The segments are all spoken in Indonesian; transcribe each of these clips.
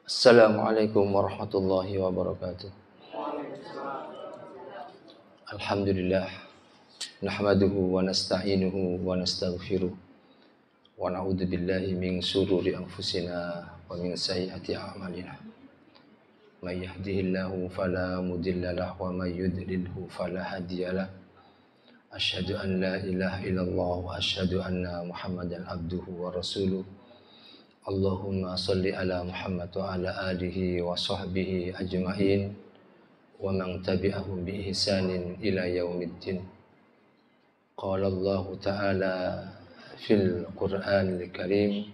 Assalamualaikum warahmatullahi wabarakatuh. Alhamdulillah. Nahmaduhu wa nasta'inuhu wa nastaghfiruh. Wa na'udzu billahi min shururi anfusina wa min sayyiati a'malina. May yahdihillahu fala mudilla lahu wa may yudlilhu fala hadiyalah. Asyhadu an la ilaha illallah wa asyhadu anna Muhammadan abduhu wa rasuluh. Allahumma salli ala Muhammad wa ala alihi wa sahbihi ajma'in wa man tabi'ahum bi ihsanin ila yaumiddin. Qala Allah ta'ala fil Qur'anil Karim,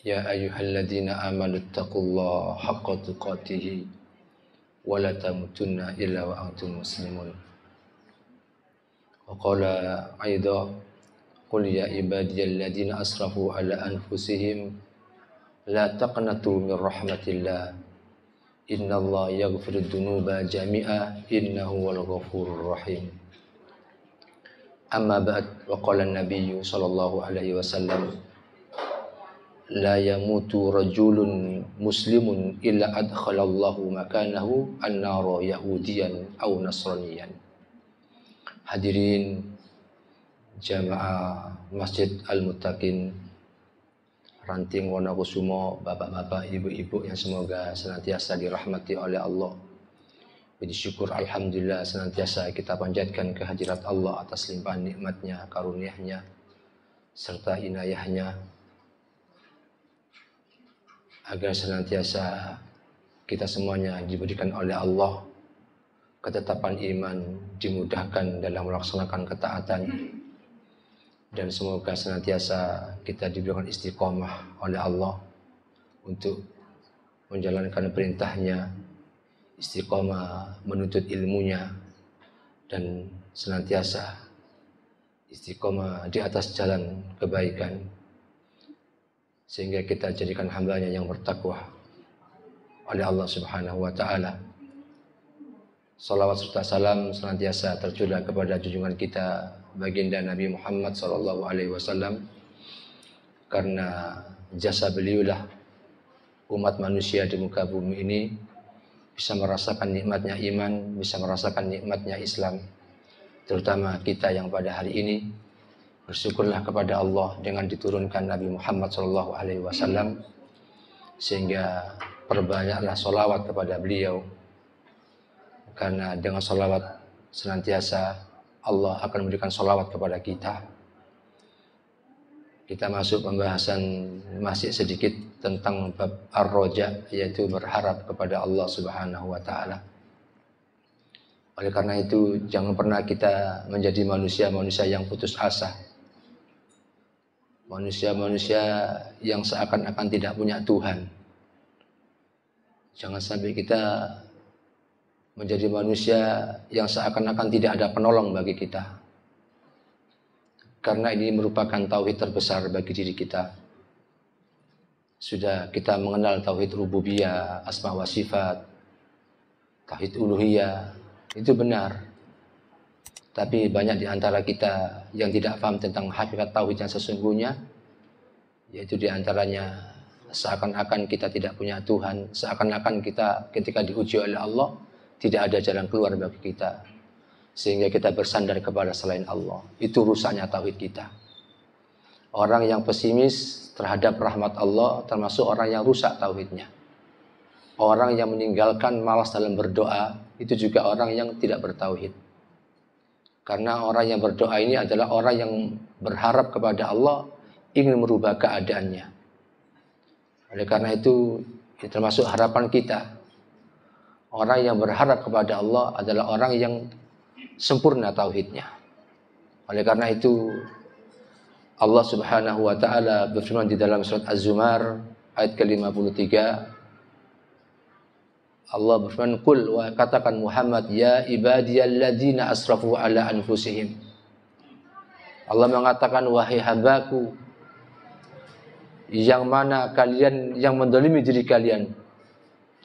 ya ayyuhalladzina amanu taqullaha haqqa tuqatih wa la tamutunna illa wa antum muslimun. Wa qala aidan, qul ya ibadiyalladzina asrafu ala anfusihim la taqnatu min rahmatillah innallaha yaghfiru dzunuba jami'a innahu wal ghafurur rahim. Amma ba'd, wa qala an-nabiy sallallahu alaihi wasallam, la yamutu rajulun muslimun illa adkhalallahu makanahu an-nara yahudiyan aw nasraniyan. Hadirin jamaah Masjid Al-Muttaqin Ranting Wonokusumo, bapak-bapak, ibu-ibu yang semoga senantiasa dirahmati oleh Allah. Puji syukur alhamdulillah senantiasa kita panjatkan kehadirat Allah atas limpahan nikmatnya, karunia-Nya serta inayah-Nya, agar senantiasa kita semuanya diberikan oleh Allah ketetapan iman, dimudahkan dalam melaksanakan ketaatan, dan semoga senantiasa kita diberikan istiqomah oleh Allah untuk menjalankan perintahnya, istiqomah menuntut ilmunya, dan senantiasa istiqomah di atas jalan kebaikan, sehingga kita jadikan hambanya yang bertakwa oleh Allah Subhanahu wa Ta'ala. Salawat serta salam senantiasa tercurah kepada junjungan kita baginda Nabi Muhammad sallallahu alaihi wasallam, karena jasa beliaulah umat manusia di muka bumi ini bisa merasakan nikmatnya iman, bisa merasakan nikmatnya Islam. Terutama kita yang pada hari ini bersyukurlah kepada Allah dengan diturunkan Nabi Muhammad sallallahu alaihi wasallam, sehingga perbanyaklah sholawat kepada beliau, karena dengan sholawat senantiasa Allah akan memberikan sholawat kepada kita. Kita masuk pembahasan masih sedikit tentang bab ar-roja, yaitu berharap kepada Allah Subhanahu wa Ta'ala. Oleh karena itu, jangan pernah kita menjadi manusia-manusia yang putus asa, manusia-manusia yang seakan-akan tidak punya Tuhan. Jangan sampai kita menjadi manusia yang seakan-akan tidak ada penolong bagi kita, karena ini merupakan tauhid terbesar bagi diri kita. Sudah kita mengenal tauhid rububiyah, asma wa sifat, tauhid uluhiyah, itu benar. Tapi banyak di antara kita yang tidak paham tentang hakikat tauhid yang sesungguhnya, yaitu di antaranya seakan-akan kita tidak punya Tuhan, seakan-akan kita ketika diuji oleh Allah tidak ada jalan keluar bagi kita, sehingga kita bersandar kepada selain Allah. Itu rusaknya tauhid kita. Orang yang pesimis terhadap rahmat Allah termasuk orang yang rusak tauhidnya. Orang yang meninggalkan malas dalam berdoa itu juga orang yang tidak bertauhid. Karena orang yang berdoa ini adalah orang yang berharap kepada Allah, ingin merubah keadaannya. Oleh karena itu termasuk harapan kita. Orang yang berharap kepada Allah adalah orang yang sempurna tauhidnya. Oleh karena itu Allah Subhanahu wa Ta'ala berfirman di dalam surat Az-Zumar ayat ke-53. Allah berfirman, "Qul," wa katakan Muhammad, "ya ibadiyalladzina asrafu ala anfusihim." Allah mengatakan, wahai hambaku yang mana kalian yang mendolimi diri kalian.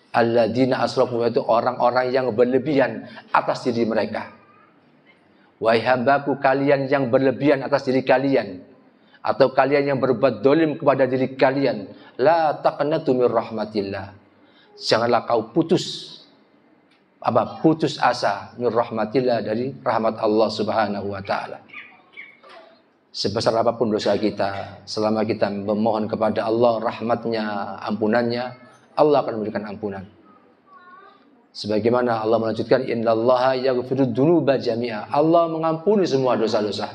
Alladzina asrafu, itu orang-orang yang berlebihan atas diri mereka. Wahai hambaku, kalian yang berlebihan atas diri kalian. atau kalian yang berbuat dolim kepada diri kalian, la taqnatu mir rahmatillah. Janganlah kau putus asa mir rahmatillah, dari rahmat Allah Subhanahu wa taala. Sebesar apapun dosa kita, selama kita memohon kepada Allah rahmatnya, ampunannya, Allah akan memberikan ampunan. Sebagaimana Allah melanjutkan, innallaha yaghfirud dzunuba jami'a. Allah mengampuni semua dosa-dosa.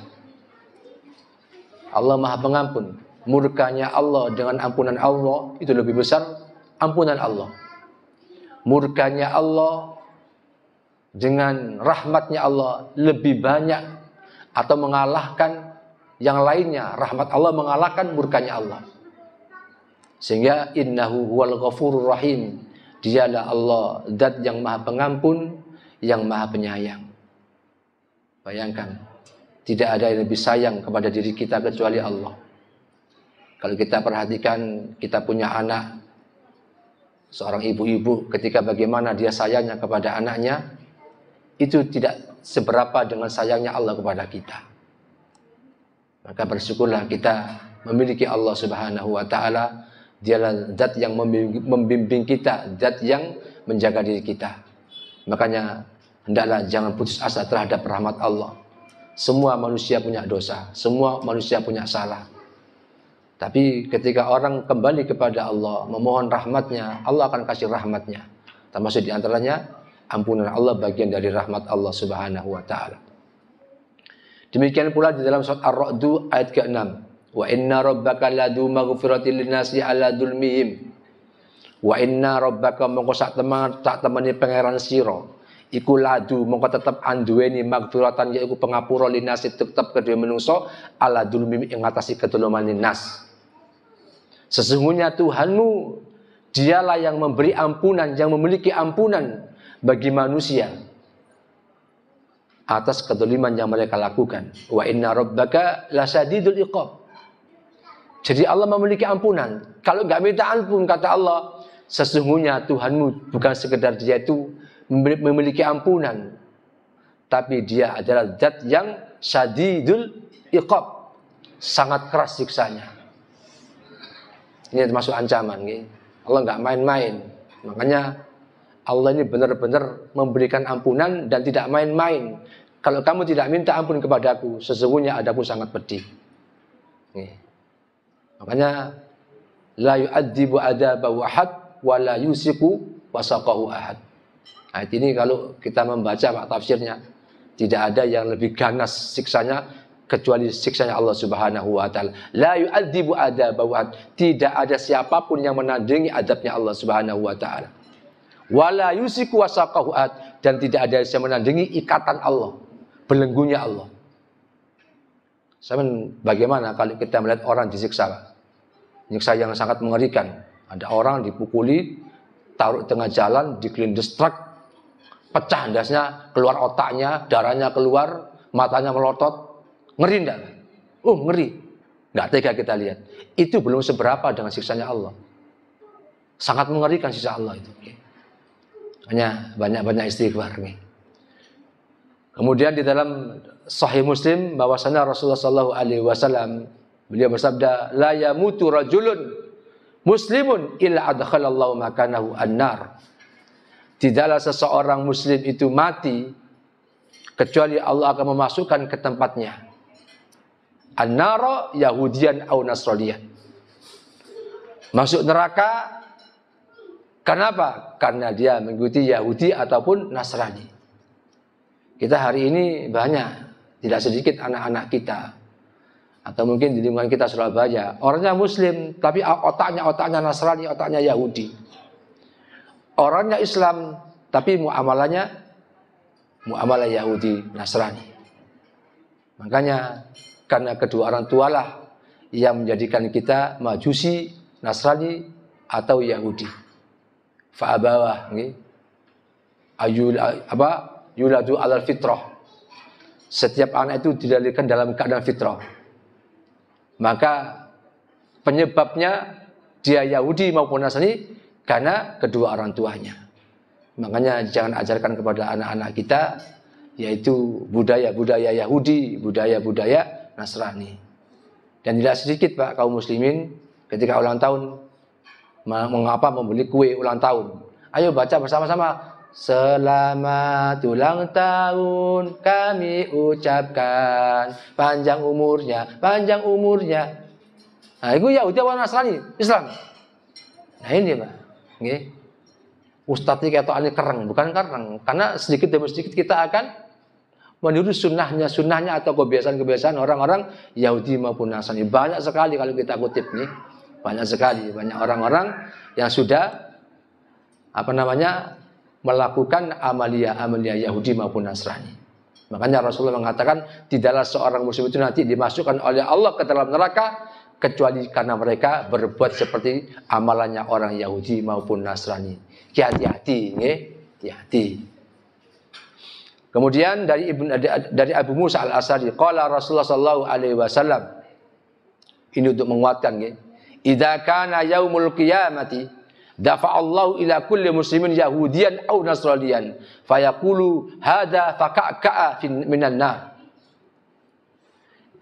Allah Maha Pengampun. Murkanya Allah dengan ampunan Allah itu lebih besar ampunan Allah. Murkanya Allah dengan rahmatnya Allah lebih banyak atau mengalahkan yang lainnya. Rahmat Allah mengalahkan murkanya Allah. Sehingga innahu huwal ghafurur rahim. Dialah Allah, zat yang Maha Pengampun, yang Maha Penyayang. Bayangkan, tidak ada yang lebih sayang kepada diri kita kecuali Allah. Kalau kita perhatikan, kita punya anak, seorang ibu-ibu, ketika bagaimana dia sayangnya kepada anaknya, itu tidak seberapa dengan sayangnya Allah kepada kita. Maka bersyukurlah kita memiliki Allah Subhanahu wa taala. Dialah zat yang membimbing kita, zat yang menjaga diri kita. Makanya hendaklah jangan putus asa terhadap rahmat Allah. Semua manusia punya dosa, semua manusia punya salah. Tapi ketika orang kembali kepada Allah, memohon rahmatnya, Allah akan kasih rahmatnya. Termasuk diantaranya ampunan Allah, bagian dari rahmat Allah Subhanahu wa taala. Demikian pula di dalam surat Ar-Ra'd ayat ke-6. Wa inna rabbaka ladu maghfiratil linnasi ala dzulmihim. Wa inna rabbaka mongko sak temene pangeran sira iku ladu mongko tetep anduweni maghfiratan, yaiku pengapura linnasi tetep kedue menungso ala dzulmihim ing ngatasi kedolomane nas. Sesungguhnya Tuhanmu dialah yang memberi ampunan, yang memiliki ampunan bagi manusia atas kedoliman yang mereka lakukan. Wa inna rabbaka lasadidul iqab. Jadi Allah memiliki ampunan. Kalau nggak minta ampun, kata Allah, sesungguhnya Tuhanmu bukan sekedar dia itu memiliki ampunan, tapi dia adalah zat yang syadidul iqab, sangat keras siksanya. Ini termasuk ancaman. Allah nggak main-main. Makanya Allah ini benar-benar memberikan ampunan dan tidak main-main. Kalau kamu tidak minta ampun kepadaku, sesungguhnya adaku sangat pedih. Makanya la yu'adzibu adabahu ahad wa la yusiku wasaqahu ahad. Ayat ini kalau kita membaca tafsirnya, tidak ada yang lebih ganas siksanya kecuali siksanya Allah Subhanahu wa taala. La yu'adzibu adabahu ahad. Tidak ada siapapun yang menandingi adabnya Allah Subhanahu wa taala. Wa la yusiku wasaqahu ahad, dan tidak ada yang menandingi ikatan Allah, belenggunya Allah. Bagaimana kalau kita melihat orang disiksa? Nyiksa yang sangat mengerikan. Ada orang dipukuli, taruh tengah jalan, digelindes truk, pecah dasnya, keluar otaknya, darahnya keluar, matanya melotot. Ngeri enggak? Ngeri. Enggak tega kita lihat. Itu belum seberapa dengan siksanya Allah. Sangat mengerikan siksa Allah itu. Hanya banyak-banyak istighfar. Kemudian di dalam Sahih Muslim bahwasanya Rasulullah SAW beliau bersabda, la yamutu rajulun muslimun illa adkhalallahu makanahu an-nar. Tidaklah seseorang muslim itu mati kecuali Allah akan memasukkan ke tempatnya an-nara yahudiyan au nasraniyan. Masuk neraka. Kenapa? Karena dia mengikuti Yahudi ataupun Nasrani. Kita hari ini banyak, tidak sedikit anak-anak kita, atau mungkin di lingkungan kita Surabaya, orangnya Muslim, tapi otaknya Nasrani, otaknya Yahudi. Orangnya Islam, tapi muamalah Yahudi, Nasrani. Makanya karena kedua orang tualah yang menjadikan kita Majusi, Nasrani, atau Yahudi. Fa'abawah, yuladu alal fitrah. Setiap anak itu dilahirkan dalam keadaan fitrah. Maka penyebabnya dia Yahudi maupun Nasrani karena kedua orang tuanya. Makanya jangan ajarkan kepada anak-anak kita yaitu budaya-budaya Yahudi, budaya-budaya Nasrani. Dan tidak sedikit Pak kaum muslimin ketika ulang tahun mengapa membeli kue ulang tahun. Ayo baca bersama-sama. Selamat ulang tahun kami ucapkan, panjang umurnya, panjang umurnya. Nah, itu Yahudi atau Nasrani? Islam. Nah ini Pak. Nggih. Ustadz ini kata kereng, bukan kereng. Karena sedikit demi sedikit kita akan meniru sunnahnya atau kebiasaan-kebiasaan orang-orang Yahudi maupun Nasrani. Banyak sekali kalau kita kutip nih. Banyak sekali. Banyak orang-orang yang sudah melakukan amalia Yahudi maupun Nasrani. Makanya Rasulullah mengatakan tidaklah seorang muslim itu nanti dimasukkan oleh Allah ke dalam neraka kecuali karena mereka berbuat seperti amalannya orang Yahudi maupun Nasrani. Hati-hati, nggih, hati-hati. Kemudian dari Abu Musa Al-Asy'ari, qala Rasulullah sallallahu alaihi wasallam. Ini untuk menguatkan nggih. Idza kana yaumul qiyamati dafa'allahu ila kulli muslimin yahudiyan aw nasraniyan fayaqulu hadza faka'ka'a minan nar.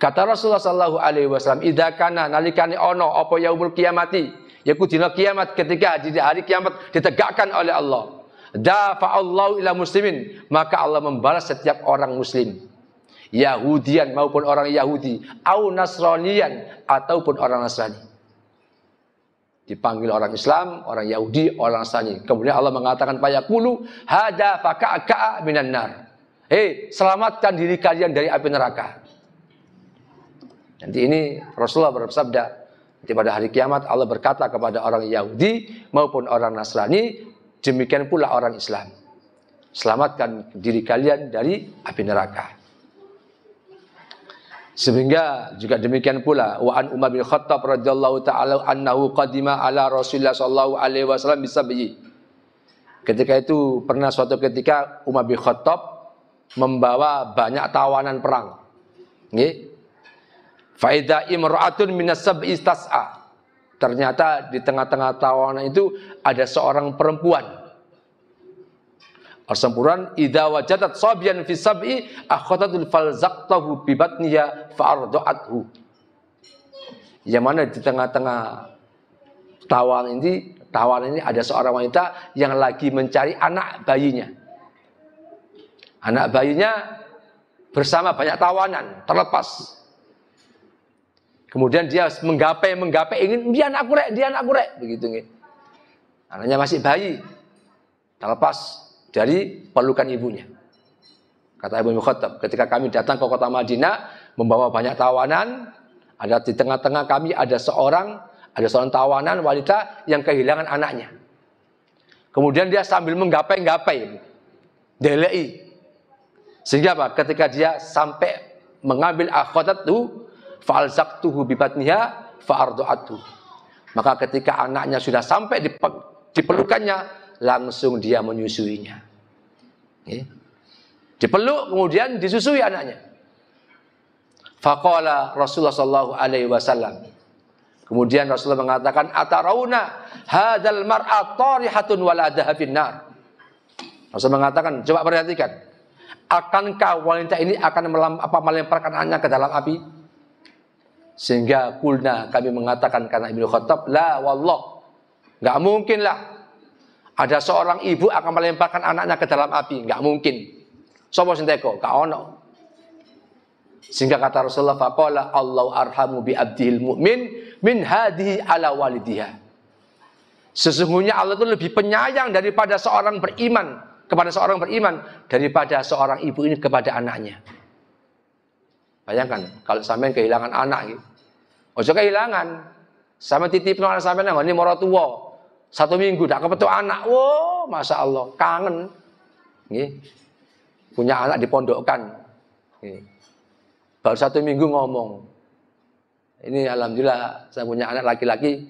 Kata Rasulullah sallallahu alaihi wasallam, idza kana nalikane ono apa yaumul qiyamati, yaiku dina kiamat ketika di hari kiamat ditegakkan oleh Allah. Dafa'allahu ila muslimin, maka Allah membalas setiap orang muslim. Yahudian maupun orang Yahudi, aw nasraniyan ataupun orang Nasrani. Dipanggil orang Islam, orang Yahudi, orang Nasrani. Kemudian Allah mengatakan fayaqulu hadza faka'ka'a minan nar. Selamatkan diri kalian dari api neraka. Nanti ini Rasulullah bersabda, nanti pada hari kiamat Allah berkata kepada orang Yahudi maupun orang Nasrani, demikian pula orang Islam. Selamatkan diri kalian dari api neraka. Sehingga juga demikian pula wa an Umar bin Khattab radhiyallahu taala annahu qadima ala Rasulillah sallallahu alaihi wasallam bisabyi. Ketika itu pernah suatu ketika Umar bin Khattab membawa banyak tawanan perang. Nggih. Fa idza imra'atun minas sab'i tas'a. Ternyata di tengah-tengah tawanan itu ada seorang perempuan. Persempuran idza wajadat sabyan fi sab'i akhadatul falzaqtahu bi batniha fa'arda'athu. Yang mana di tengah-tengah tawanan ini ada seorang wanita yang lagi mencari anak bayinya. Anak bayinya bersama banyak tawanan terlepas. Kemudian dia menggapai ingin dia anakku rek begitu nggih. Anaknya masih bayi. Terlepas dari pelukan ibunya. Kata Ibnu Khattab, ketika kami datang ke kota Madinah membawa banyak tawanan, ada di tengah-tengah kami ada seorang tawanan wanita yang kehilangan anaknya. Kemudian dia sambil menggapai, delei. Sehingga apa? Ketika dia sampai mengambil akhadatu fa'alzaqtuhu bi batniha fa'arda'athu. Maka ketika anaknya sudah sampai di pelukannya, langsung dia menyusuinya. Dipeluk kemudian disusui anaknya. Faqala Rasulullah sallallahu alaihi wasallam. Kemudian Rasulullah mengatakan atarauna hadzal mar'a tarihatun waladaha finnar. Rasul mengatakan, coba perhatikan. Akankah wanita ini akan melemparkan anaknya ke dalam api? Sehingga kulna kami mengatakan karena Ibnu Khattab, la wallah. Enggak mungkin lah. Ada seorang ibu akan melemparkan anaknya ke dalam api, enggak mungkin. Sopo sing teko, gak ono. Sehingga kata Rasulullah faqala Allahu arhamu bi abdihil mu'min min hadhihi ala walidiha. Sesungguhnya Allah itu lebih penyayang daripada seorang beriman daripada seorang ibu ini kepada anaknya. Bayangkan kalau sampean kehilangan anak gitu. Ojo kehilangan. Sama titipno anak sampean nang ngene maratuwa. 1 minggu dak kepetuk anak. Wow, Masya Allah, kangen. Nggih. Punya anak dipondokkan. Nggih. Baru 1 minggu ngomong. Ini alhamdulillah saya punya anak laki-laki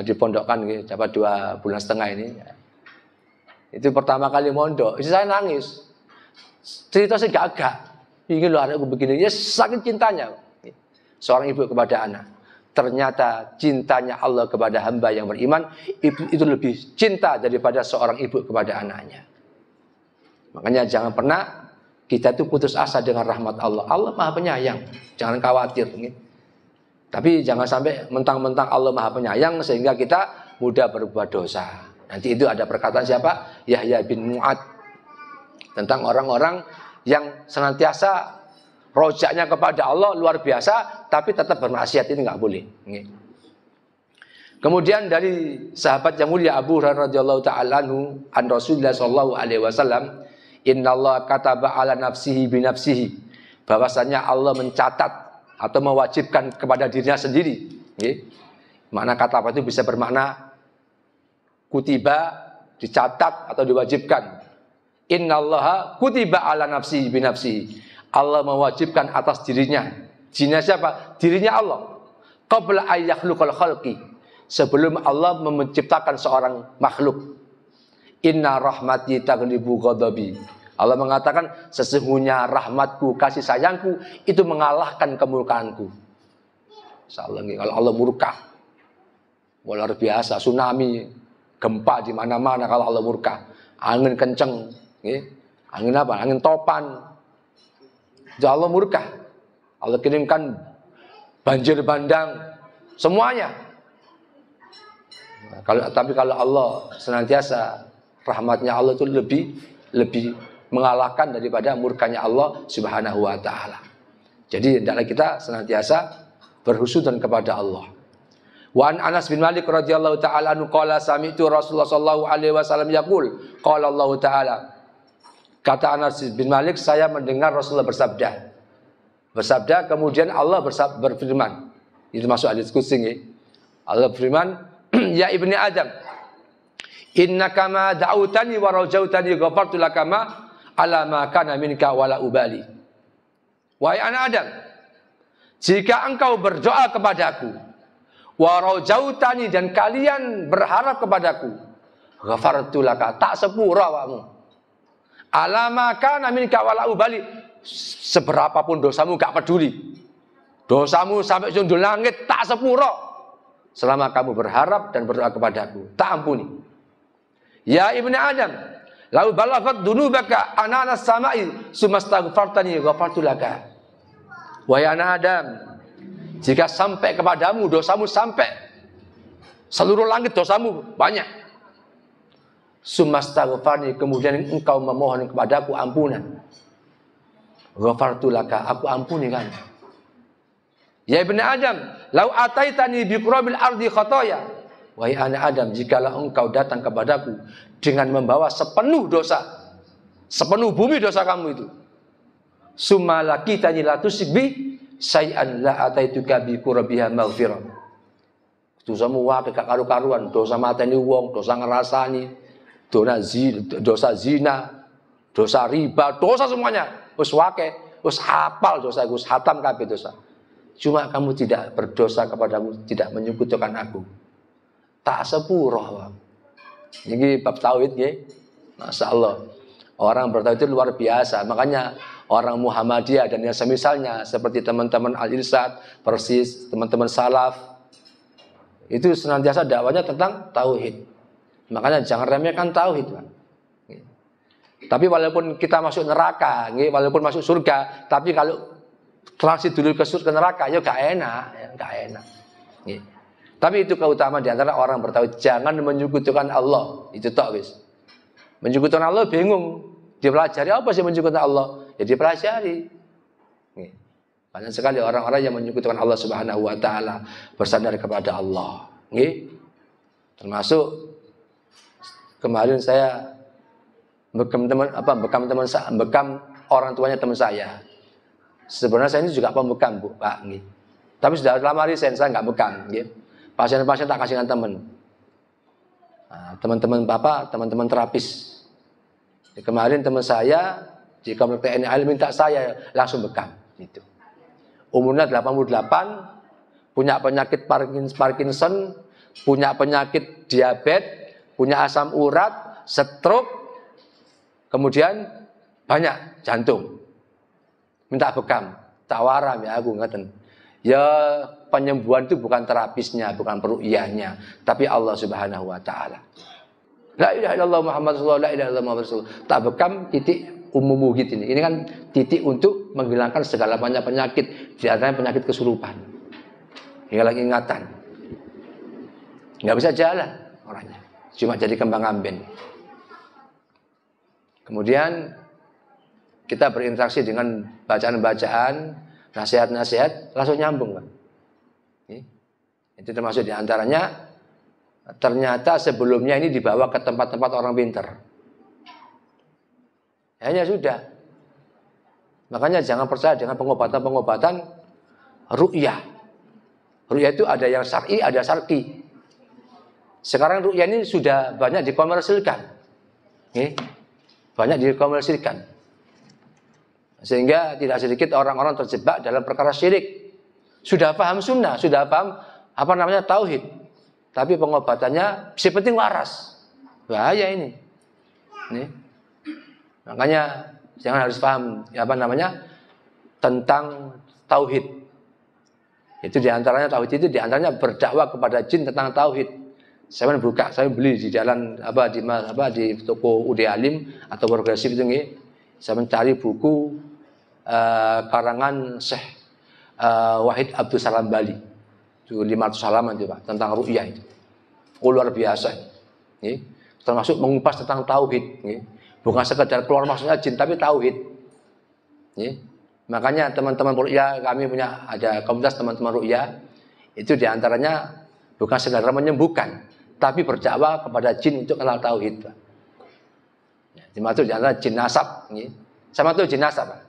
dipondokkan nggih, dapat 2,5 bulan ini. Itu pertama kali mondok, istri saya nangis. Cerita sih gagak. Ingin loh anakku begini, ya sakit cintanya. Seorang ibu kepada anak. Ternyata cintanya Allah kepada hamba yang beriman itu lebih cinta daripada seorang ibu kepada anaknya. Makanya jangan pernah kita itu putus asa dengan rahmat Allah. Allah Maha Penyayang. Jangan khawatir. Tapi jangan sampai mentang-mentang Allah Maha Penyayang sehingga kita mudah berbuat dosa. Nanti itu ada perkataan siapa? Yahya bin Mu'ad tentang orang-orang yang senantiasa rojaknya kepada Allah luar biasa, tapi tetap bermaksiat, ini nggak boleh. Kemudian dari sahabat yang mulia Abu Hurairah radhiyallahu ta'ala anhu an Rasulullah sallallahu alaihi wasallam, innallaha kataba ala nafsihi bi nafsihi, bahwasanya Allah mencatat atau mewajibkan kepada dirinya sendiri. Makna kata apa itu bisa bermakna kutiba, dicatat atau diwajibkan. Innallaha kutiba ala nafsihi bi nafsihi. Allah mewajibkan atas dirinya. Dirinya siapa? Dirinya Allah. Qabla ayyakhluqal khalqi. Sebelum Allah menciptakan seorang makhluk. Inna rahmati taghlibu ghadabi. Allah mengatakan sesungguhnya rahmatku, kasih sayangku itu mengalahkan kemurkaanku. Insyaallah kalau Allah murka luar biasa, tsunami, gempa di mana-mana kalau Allah murka. Angin kenceng, angin apa? Angin topan. Itu Allah murka. Allah kirimkan banjir bandang, semuanya. Tapi kalau Allah senantiasa, rahmatnya Allah itu lebih mengalahkan daripada murkanya Allah Subhanahu wa taala. Jadi hendaklah kita senantiasa berhusnudzon kepada Allah. Wa an Anas bin Malik radhiyallahu taala anhu qala sami'tu Rasulullah sallallahu alaihi wasallam yaqul qala Allah taala. Kata Anas bin Malik, saya mendengar Rasulullah bersabda kemudian Allah berfirman. Itu masuk hadis qudsi nggih. Allah berfirman, ya ibni Adam, innaka ma da'utani wa rajautani ghafartu laka ma ala ma kana minka wala ubali. Wahai anak Adam, jika engkau berdoa kepadaku, wa rajautani dan kalian berharap kepadaku, ghafartu laka, tak sepura awakmu. Ala ma kana minka wala ubali, seberapapun dosamu gak peduli. Dosamu sampai sundul langit tak sepura. Selama kamu berharap dan berdoa kepadaku, tak ampuni. Ya ibni Adam, lau balagat dunubaka ananas samai sumastaghfartani ghafartu laka. Wahai anak Adam, jika sampai kepadamu dosamu sampai seluruh langit dosamu banyak. Sumastaghfarni, kemudian engkau memohon kepadaku ampunan. Ghafartu laka, aku ampuni kamu. Ya ibni Adam, lau ataitani biqurabil ardi khotoya. Wahai anak Adam, jikalau engkau datang kepadaku dengan membawa sepenuh dosa, sepenuh bumi dosa kamu itu, summa lakitani la tusybi syai'an la ataituka bi qurabiha maghfirah. Dosamu wae gak karu-karuan, dosa mateni wong, dosa ngerasani, dosa zina, dosa riba, dosa semuanya wis wake, wis hafal dosa, wis hatam kabeh dosa. Cuma kamu tidak berdosa kepadaku, tidak menyekutukan aku. Tak sepuro. Ini bab tauhid ya. Masya Allah. Orang bertauhid itu luar biasa. Makanya orang Muhammadiyah dan yang semisalnya seperti teman-teman Al-Irsyad, Persis, teman-teman Salaf, itu senantiasa dakwanya tentang tauhid. Makanya jangan remehkan tauhid, Pak. Tapi walaupun kita masuk neraka, walaupun masuk surga, tapi kalau transit dulu ke surga neraka, ya gak enak, gak enak. Tapi itu keutamaan diantara orang bertauhid, jangan menyekutukan Allah. Itu tok wis. Menyekutukan Allah bingung, dipelajari apa sih menyekutukan Allah? Ya dipelajari. Banyak sekali orang-orang yang menyekutukan Allah Subhanahu wa taala, bersandar kepada Allah. Termasuk kemarin saya bekam orang tuanya teman saya. Sebenarnya saya ini juga pembekam, Bu, Pak. Tapi sudah lama resign, saya nggak bekam. Pasien-pasien tak kasihkan teman. Nah, teman-teman Bapak, teman-teman terapis. Kemarin teman saya di Komplek TNI Al minta saya langsung bekam. Gitu. Umurnya 88, punya penyakit Parkinson, punya penyakit diabetes, punya asam urat, stroke, kemudian banyak jantung. Minta bekam, tak waram ya aku ngaten. Ya penyembuhan itu bukan terapisnya, bukan peruqyahnya, tapi Allah Subhanahu wa taala. La ilaha illallah Muhammad sallallahu alaihi wasallam. Tak bekam titik umum gitu ini. Ini kan titik untuk menghilangkan segala banyak penyakit, di antaranya penyakit kesurupan. hilang ingatan, nggak bisa jalan orangnya, cuma jadi kembang ambing. Kemudian kita berinteraksi dengan bacaan-bacaan, nasihat-nasihat, langsung nyambung, Pak. Itu termasuk diantaranya, ternyata sebelumnya ini dibawa ke tempat-tempat orang pintar. Hanya sudah. Makanya jangan percaya dengan pengobatan-pengobatan ru'yah. Ru'yah itu ada yang syar'i, ada syarqi. Sekarang ru'yah ini sudah banyak dikomersilkan. Banyak dikomersilkan. Sehingga tidak sedikit orang-orang terjebak dalam perkara syirik. Sudah paham sunnah, sudah paham tauhid. Tapi pengobatannya si penting waras. Bahaya ini. Makanya jangan harus paham tentang tauhid. Itu diantaranya tauhid itu diantaranya berdakwah kepada jin tentang tauhid. Saya beli di jalan di toko Ude Alim atau progresif itu nggih. Saya mencari buku karangan Syekh Wahid Abdul Salam Bali. Itu 500 halaman itu, Pak, tentang ru'yah itu. Luar biasa. Termasuk mengupas tentang tauhid, bukan sekedar keluar maksudnya jin tapi tauhid. Makanya teman-teman ru'yah, kami punya ada komunitas teman-teman ru'yah, itu diantaranya bukan sekedar menyembuhkan, tapi berdakwah kepada jin untuk kenal tauhid, Pak. Termasuk diantara jin nasab, sama tuh jin nasab, Pak.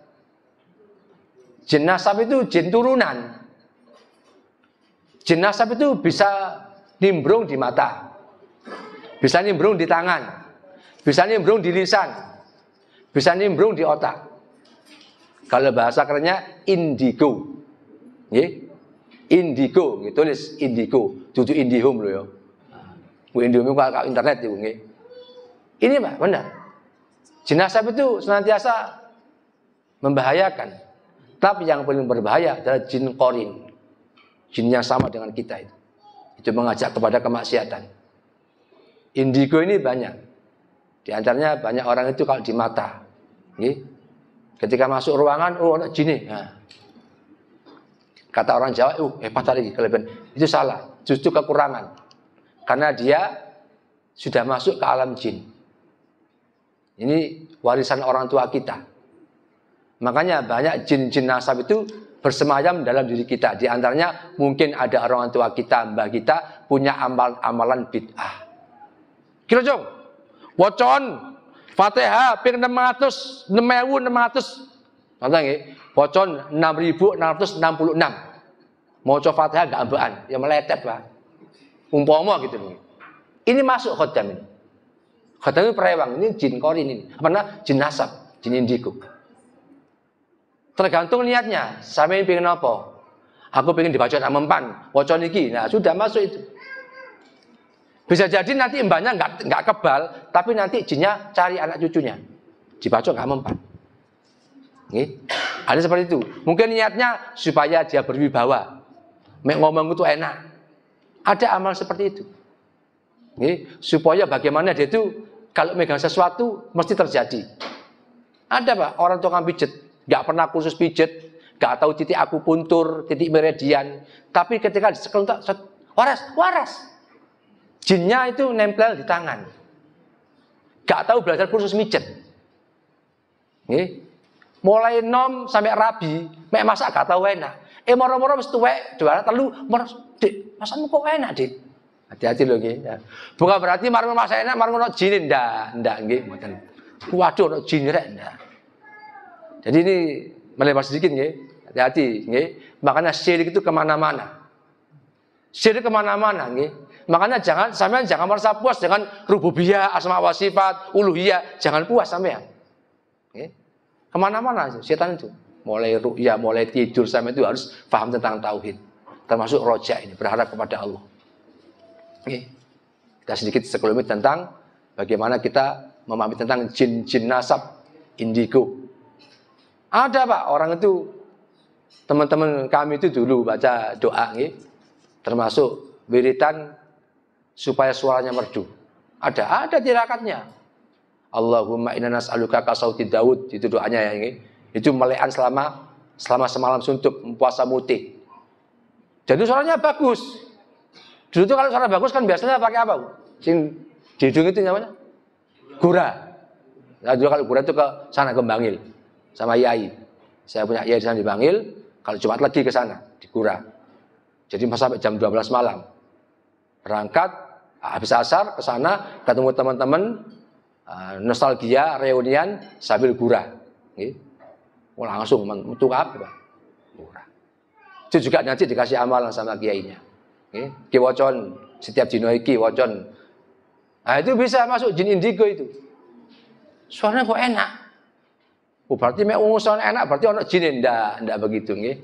Jin nasab itu jin turunan. Jin nasab itu bisa nimbrung di mata, bisa nimbrung di tangan, bisa nimbrung di lisan, bisa nimbrung di otak. Kalau bahasa kerennya indigo, indigo, tulis indigo, tujuh indihome loh ya. Bu indihome kalau internet itu, ini Pak, benar. Jin nasab itu senantiasa membahayakan, tapi yang paling berbahaya adalah jin qarin, jin yang sama dengan kita itu. Itu mengajak kepada kemaksiatan. Indigo ini banyak. Di antaranya banyak orang itu kalau di mata. Ketika masuk ruangan, ada jin. Nah. Kata orang Jawa, hebat lagi kelebihan. Itu salah, justru kekurangan. Karena dia sudah masuk ke alam jin. Ini warisan orang tua kita. Makanya banyak jin-jin nasab itu bersemayam dalam diri kita. Di antaranya mungkin ada orang tua kita, mbah kita punya amalan bid'ah. Kira jong, wocon Fatihah ping 600, 6.600. Contoh nggih, wocon 6.666. Maca Fatihah gak ambekan, ya meletet, Pak. Umpama gitu nih. Ini masuk khodam ini. Khodam itu perewang, ini jin qarin ini. Jin nasab, jin indigo. Tergantung niatnya. Sampai pengen apa? Aku pengen dibaca nak mempan, waca niki. Nah, sudah masuk itu. Bisa jadi nanti mbahnya enggak kebal, tapi nanti jinnya cari anak cucunya. Dibaca enggak mempan. Ada seperti itu. Mungkin niatnya supaya dia berwibawa. Ngomong itu enak. Ada amal seperti itu. Supaya bagaimana dia itu kalau megang sesuatu mesti terjadi. Ada, Pak, orang tukang pijet gak pernah kursus pijet, gak tahu titik akupuntur, titik meridian, tapi ketika disekeluntak, waras. Jinnya itu nempel di tangan. Gak tahu belajar kursus mijet. Mulai nom sampai rabi, mek masak gak tahu enak. Moro-moro wis tuwek, juara telu, Dik, masamu kok enak, Dik? Hati-hati lho nggih. Ya. Bukan berarti marung masak enak, marung ono jin ndak nggih, mboten. Waduh, ono jin rek ndak. Jadi ini melebar sedikit nggih, hati-hati nggih. Makanya syirik itu kemana-mana. Syirik kemana-mana nggih. Makanya sampean jangan merasa puas dengan rububiyah, asma wa sifat, uluhiyah, jangan puas sampean. Nggih. Kemana-mana setan itu. Mulai ru'yah, mulai tidur sampai itu harus paham tentang tauhid. Termasuk roja ini, berharap kepada Allah. Nggih. Kita sedikit sekelumit tentang bagaimana kita memahami tentang jin-jin nasab, indigo. Ada, Pak, orang itu, teman-teman kami itu dulu baca doa, termasuk wiritan supaya suaranya merdu. Ada tirakatnya. Allahumma inna nas'aluka kasauti Daud, itu doanya ya, itu melekan selama semalam suntuk puasa mutih. Jadi suaranya bagus. Dulu tuh kalau suara bagus kan biasanya pakai apa? Sing di hidung itu namanya gura. Nah, dulu kalau gura itu ke sana ke Bangil sama Yai. Saya punya Yai di sana di Bangil. Kalau Jumat lagi ke sana di Gura. Jadi sampai jam 12 malam. Berangkat habis asar ke sana ketemu teman-teman, nostalgia, reunian sambil Gura. Langsung metu apa? Gura. Itu juga nanti dikasih amalan sama kiainya. Ki wocon setiap dino iki wocon. Nah, itu bisa masuk jin indigo itu. Suaranya kok enak. Oh, berarti mek suaranya enak berarti ono jin ndak begitu nggih.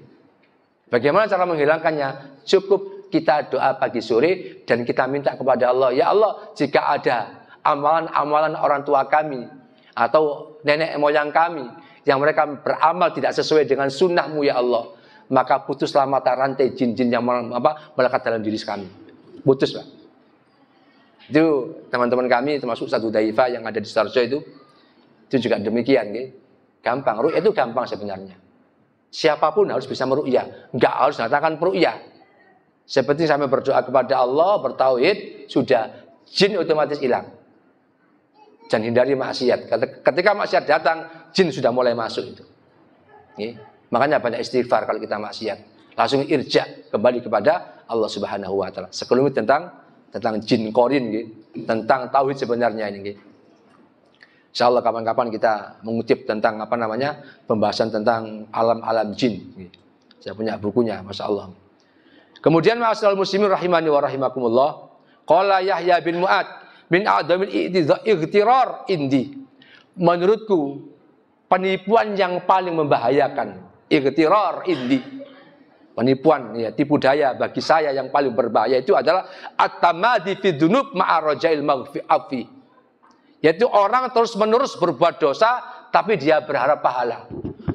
Bagaimana cara menghilangkannya? Cukup kita doa pagi sore dan kita minta kepada Allah, ya Allah, jika ada amalan-amalan orang tua kami atau nenek moyang kami yang mereka beramal tidak sesuai dengan sunnah-Mu ya Allah, maka putuslah mata rantai jin-jin yang melekat dalam diri kami. Putus, Pak. Itu teman-teman kami termasuk satu Daifa yang ada di Sidoarjo itu juga demikian, gitu. Gampang, ru'yah itu gampang sebenarnya. Siapapun harus bisa meru'yah, enggak harus datangkan peru'yah. Seperti sampai berdoa kepada Allah, bertauhid, sudah jin otomatis hilang. Dan hindari maksiat. Ketika maksiat datang, jin sudah mulai masuk itu. Makanya banyak istighfar kalau kita maksiat. Langsung irja kembali kepada Allah Subhanahu wa taala. Sekelumit tentang jin korin gitu. Tentang tauhid sebenarnya ini gitu. Insyaallah kapan-kapan kita mengutip tentang pembahasan tentang alam-alam jin. Saya punya bukunya, Masya Allah. Kemudian ma'asyiral muslimin rahimani wa rahimakumullah, qala Yahya bin Mu'ad min a'damil ightirar indi. Menurutku penipuan yang paling membahayakan, ightirar indi. Penipuan, ya, tipu daya bagi saya yang paling berbahaya itu adalah at-tamadi fi dzunub ma'a rajail maghfirati. Yaitu orang terus-menerus berbuat dosa, tapi dia berharap pahala.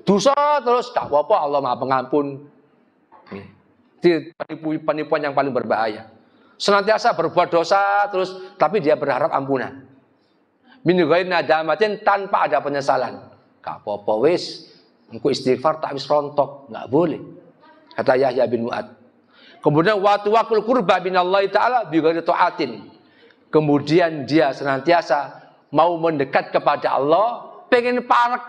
Dosa terus, tak apa-apa, Allah Maha Pengampun. Itu penipuan yang paling berbahaya. Senantiasa berbuat dosa terus, tapi dia berharap ampunan. Min ghairi nadamatin, tanpa ada penyesalan. Tak apa-apa wis, engko istighfar tak wis rontok, enggak boleh. Kata Yahya bin Mu'ad. Kemudian wa tawakkul qurba binallahi ta'ala bi ghairi ta'atin. Kemudian dia senantiasa mau mendekat kepada Allah, pengen parek,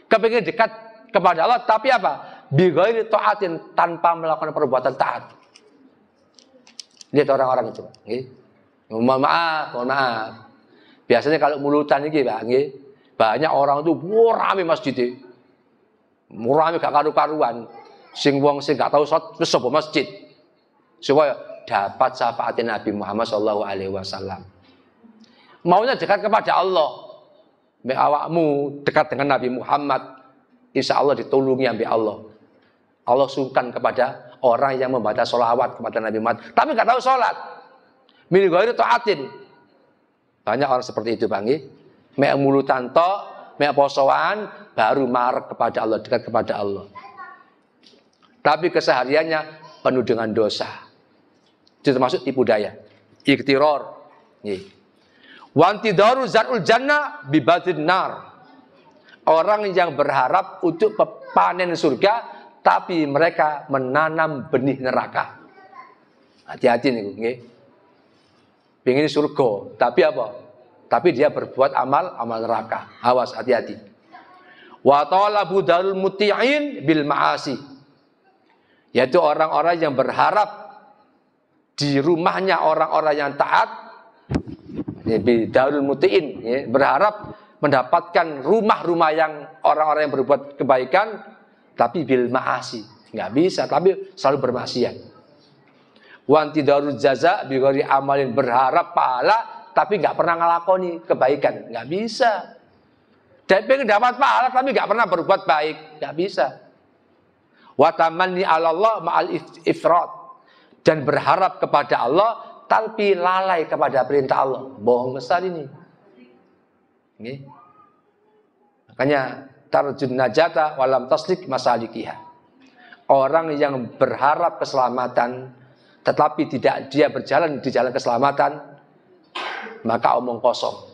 kepengin dekat kepada Allah, tapi apa? Bi ghairi ta'atin, tanpa melakukan perbuatan taat. Lihat orang-orang itu, nggih. Mohon maaf. Biasanya kalau mulutan iki, Pak, nggih, banyak orang itu rame masjid. Rame gak karu-karuan. Sing wong sing gak tahu salat wis sapa masjid. Supaya dapat syafaat Nabi Muhammad sallallahu alaihi wasallam. Maunya dekat kepada Allah. Mbak awakmu dekat dengan Nabi Muhammad, insya Allah ditolongi ambek Allah. Allah sungkan kepada orang yang membaca sholawat kepada Nabi Muhammad, tapi nggak tahu sholat. Min ghairi taatin. Banyak orang seperti itu, Bang. Mek mulutan tok, mek posoan, baru marek kepada Allah, dekat kepada Allah. Tapi kesehariannya penuh dengan dosa. Itu termasuk tipu daya, ikhtiror. Wantidaru zarul jannah bibadin nar. Orang yang berharap untuk panen surga, tapi mereka menanam benih neraka. Hati-hati nih, nggih. Pengen surga, tapi apa? Tapi dia berbuat amal neraka. Awas, hati-hati. Wa talabu darul muti'in bil ma'asi. Yaitu orang-orang yang berharap di rumahnya orang-orang yang taat, Darul Muti'in, ya, berharap mendapatkan rumah-rumah yang orang-orang yang berbuat kebaikan, tapi bil ma'asi, nggak bisa, tapi selalu bermaksiat. Wanti darul jaza bighairi amalin, berharap pahala tapi nggak pernah ngelakoni kebaikan, nggak bisa. Dan pengen dapat pahala tapi nggak pernah berbuat baik, nggak bisa. Wa tamanni 'ala Allah ma'al ifrat, dan berharap kepada Allah tapi lalai kepada perintah Allah. Bohong besar ini. Ini. Makanya tarjun najata walam taslik masalikiha. Orang yang berharap keselamatan tetapi tidak dia berjalan di jalan keselamatan, maka omong kosong.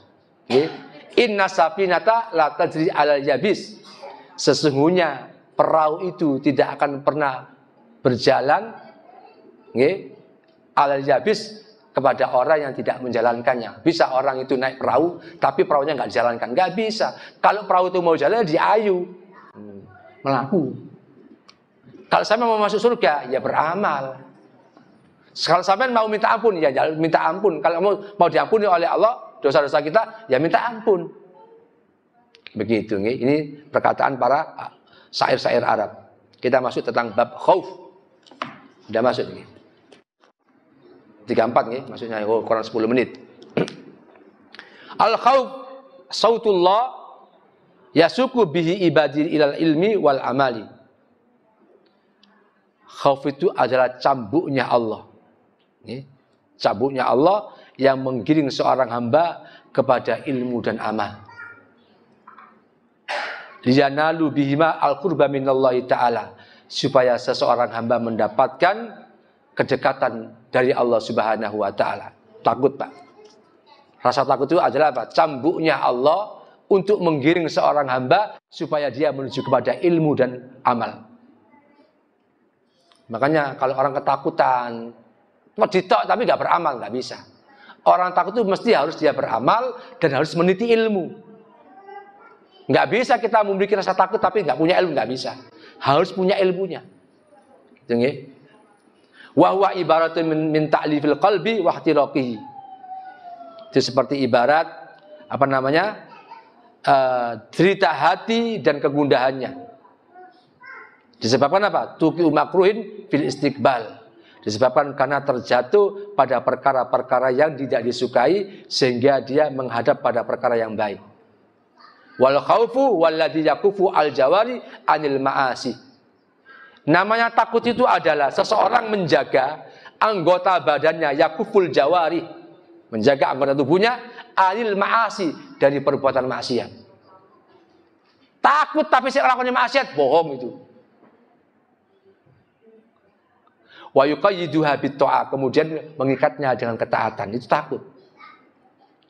Inna safinata la tajri 'alal yabis. Sesungguhnya perahu itu tidak akan pernah berjalan nggih, alal yabis, kepada orang yang tidak menjalankannya. Bisa orang itu naik perahu, tapi perahunya nggak dijalankan. Nggak bisa. Kalau perahu itu mau jalan, diayu, melaku. Kalau sampai mau masuk surga, ya beramal. Kalau sampai mau minta ampun, ya minta ampun. Kalau mau diampuni oleh Allah dosa-dosa kita, ya minta ampun. Begitu, nggih. Ini perkataan para syair-syair Arab. Kita masuk tentang bab khauf. Sudah masuk nih. 34 nih, maksudnya kurang 10 menit. Al khauf sautullah yasuku bihi ibadi ilal ilmi wal amali. Khauf itu adalah cambuknya Allah. Nih, cambuknya Allah yang menggiring seorang hamba kepada ilmu dan amal. Liyanalu bihima al-qurba minallahi ta'ala, supaya seseorang hamba mendapatkan kedekatan dari Allah Subhanahu wa ta'ala. Takut, Pak. Rasa takut itu adalah apa? Cambuknya Allah untuk menggiring seorang hamba supaya dia menuju kepada ilmu dan amal. Makanya kalau orang ketakutan, ditok tapi nggak beramal, nggak bisa. Orang takut itu mesti harus dia beramal dan harus meniti ilmu. Nggak bisa kita memiliki rasa takut tapi nggak punya ilmu, nggak bisa. Harus punya ilmunya. Gitu, wa huwa ibaratun min ta'lifil qalbi wa ihtiraqihi. Itu seperti ibarat apa namanya? Cerita hati dan kegundahannya. Disebabkan apa? Tuqi makruhin fil istiqbal. Disebabkan karena terjatuh pada perkara-perkara yang tidak disukai sehingga dia menghadap pada perkara yang baik. Wal khaufu walladzi yakufu al jawari anil ma'asi. Namanya takut itu adalah seseorang menjaga anggota badannya, yakuful jawari, menjaga anggota tubuhnya anil ma'asi, dari perbuatan maksiat. Takut tapi saya lakukan maksiat, bohong itu. Wa yuqayyiduha bit-ta'ah, kemudian mengikatnya dengan ketaatan, itu takut.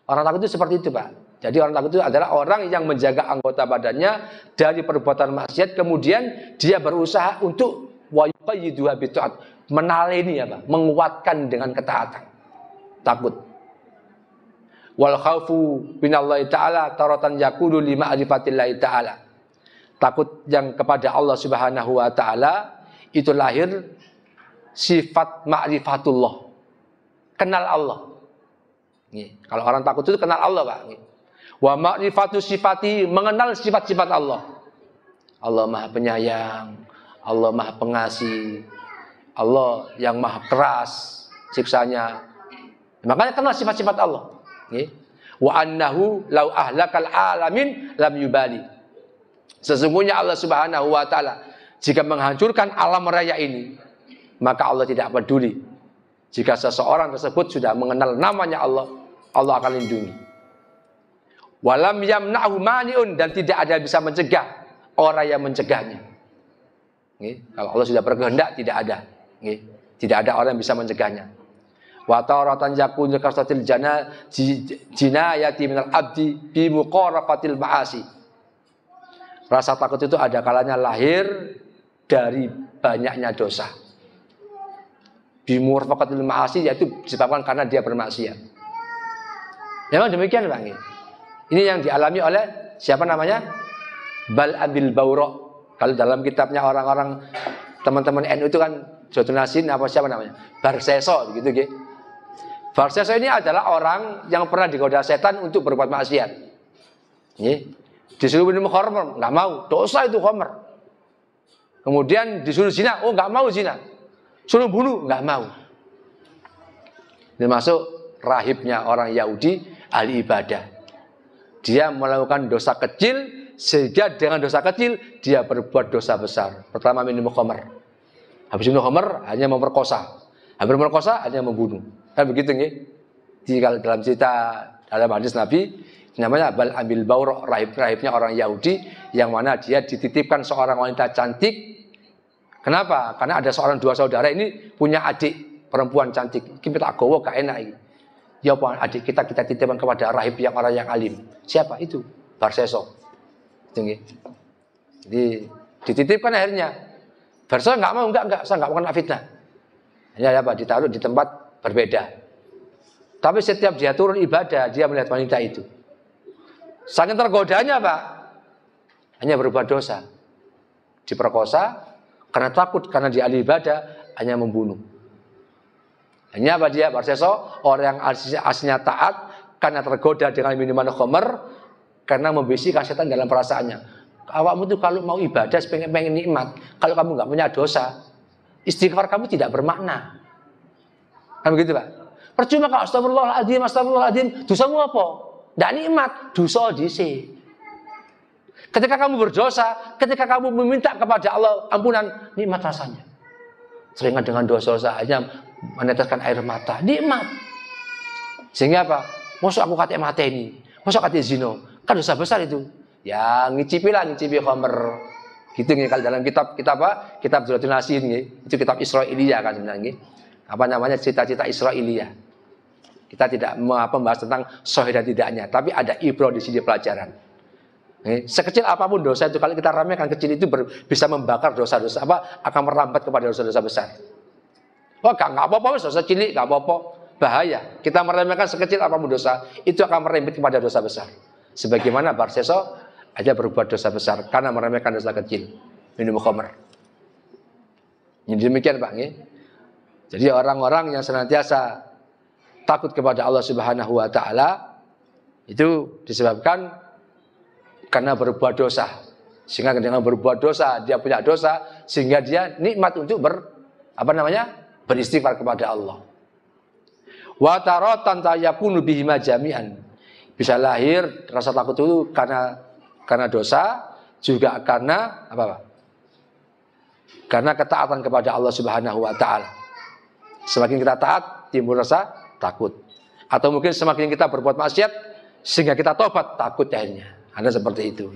Orang takut itu seperti itu, Pak. Jadi orang takut itu adalah orang yang menjaga anggota badannya dari perbuatan maksiat, kemudian dia berusaha untuk wa yuqayyiduha bit-ta'ah, menaleni apa? Menguatkan dengan ketaatan. Takut. Wal khaufu minallahi ta'ala taratan yakunu li ma'rifatillahi ta'ala. Takut yang kepada Allah Subhanahu wa taala itu lahir sifat ma'rifatullah. Kenal Allah. Nih, kalau orang takut itu kenal Allah, Pak. Nih. Wa ma'rifatu sifati, mengenal sifat-sifat Allah. Allah Maha Penyayang, Allah Maha Pengasih, Allah yang Maha Keras siksanya. Makanya kenal sifat-sifat Allah. Wa annahu law ahlakal alamin lam yubali. Sesungguhnya Allah Subhanahu wa taala jika menghancurkan alam raya ini, maka Allah tidak peduli. Jika seseorang tersebut sudah mengenal namanya Allah, Allah akan lindungi. Walam yamna'hu mani'un, dan tidak ada yang bisa mencegah orang yang mencegahnya. Kalau Allah sudah berkehendak, tidak ada. Tidak ada orang yang bisa mencegahnya. Wa taratan yakunu kasatil jinayati minal abdi bi muqarafatil ma'asi. Rasa takut itu ada kalanya lahir dari banyaknya dosa. Bi muqarafatil ma'asi, yaitu disebabkan karena dia bermaksiat. Memang demikian, Pak. Ini yang dialami oleh siapa namanya? Bal Abil Bauro. Kalau dalam kitabnya orang-orang teman-teman NU itu kan Jotun Nasin apa siapa namanya? Barseso begitu, gitu. Barseso ini adalah orang yang pernah digoda setan untuk berbuat maksiat. Disuruh minum khamr, nggak mau, dosa itu khamr. Kemudian disuruh zina, oh nggak mau zina. Suruh bunuh, nggak mau. Ini masuk rahibnya orang Yahudi, ahli ibadah. Dia melakukan dosa kecil, sehingga dengan dosa kecil dia berbuat dosa besar. Pertama minum khamr. Habis minum khamr hanya memperkosa. Habis memperkosa hanya membunuh. Kan begitu nggih? Jadi kalau dalam cerita dalam hadis Nabi namanya Bal Abil Baur, rahib-rahibnya orang Yahudi yang mana dia dititipkan seorang wanita cantik. Kenapa? Karena ada seorang dua saudara ini punya adik perempuan cantik. Kita gowo gak enak ini. Ya Pak, adik kita titipkan kepada rahib yang orang yang alim. Siapa itu? Barseso. Jadi dititipkan akhirnya. Barseso nggak mau, enggak, saya nggak mau kena fitnah. Hanya apa? Ditaruh di tempat berbeda. Tapi setiap dia turun ibadah, dia melihat wanita itu. Saking tergodanya, Pak, hanya berbuat dosa. Diperkosa, karena takut, karena dia ahli ibadah, hanya membunuh. Hanya apa dia? Barseso, orang yang aslinya taat, karena tergoda dengan minuman khamr, karena membisikkan setan dalam perasaannya. Awakmu tuh kalau mau ibadah, pengen nikmat. Kalau kamu nggak punya dosa, istighfar kamu tidak bermakna. Kan begitu, Pak? Percuma kalau astagfirullahaladzim, dosamu apa? Nggak nikmat, dosa dhisik. Ketika kamu berdosa, ketika kamu meminta kepada Allah ampunan, nikmat rasanya. Seringan dengan dosa-dosa hanya meneteskan air mata, nikmat. Sehingga apa? Masa aku kate mati ini, masa kate zina, kan dosa besar itu. Ya ngicipi khamr. Gitu nih kalau dalam kitab apa? Kitab Zulatul Nasin nih. Itu kitab Israiliyah kan sebenarnya. Apa namanya? Cita-cita Israiliyah. Kita tidak membahas tentang sahih dan tidaknya, tapi ada ibrah di sini pelajaran. Sekecil apapun dosa itu kalau kita ramaikan kecil itu bisa membakar dosa-dosa akan merambat kepada dosa-dosa besar. Wah, nggak apa-apa, dosa cilik nggak apa-apa, bahaya. Kita meremehkan sekecil apapun dosa itu akan merembet kepada dosa besar. Sebagaimana Barseso aja berbuat dosa besar karena meremehkan dosa kecil, minum khamr. Ini demikian, Pak. Jadi orang-orang yang senantiasa takut kepada Allah Subhanahu Wa Taala itu disebabkan karena berbuat dosa. Sehingga dengan berbuat dosa dia punya dosa, sehingga dia nikmat untuk beristighfar kepada Allah. Wa taratan tayakunu bihima jami'an. Bisa lahir rasa takut itu karena dosa, juga karena apa, Pak? Karena ketaatan kepada Allah Subhanahu Wa Taala. Semakin kita taat, timbul rasa takut. Atau mungkin semakin kita berbuat maksiat, sehingga kita tobat, takut akhirnya. Ada seperti itu.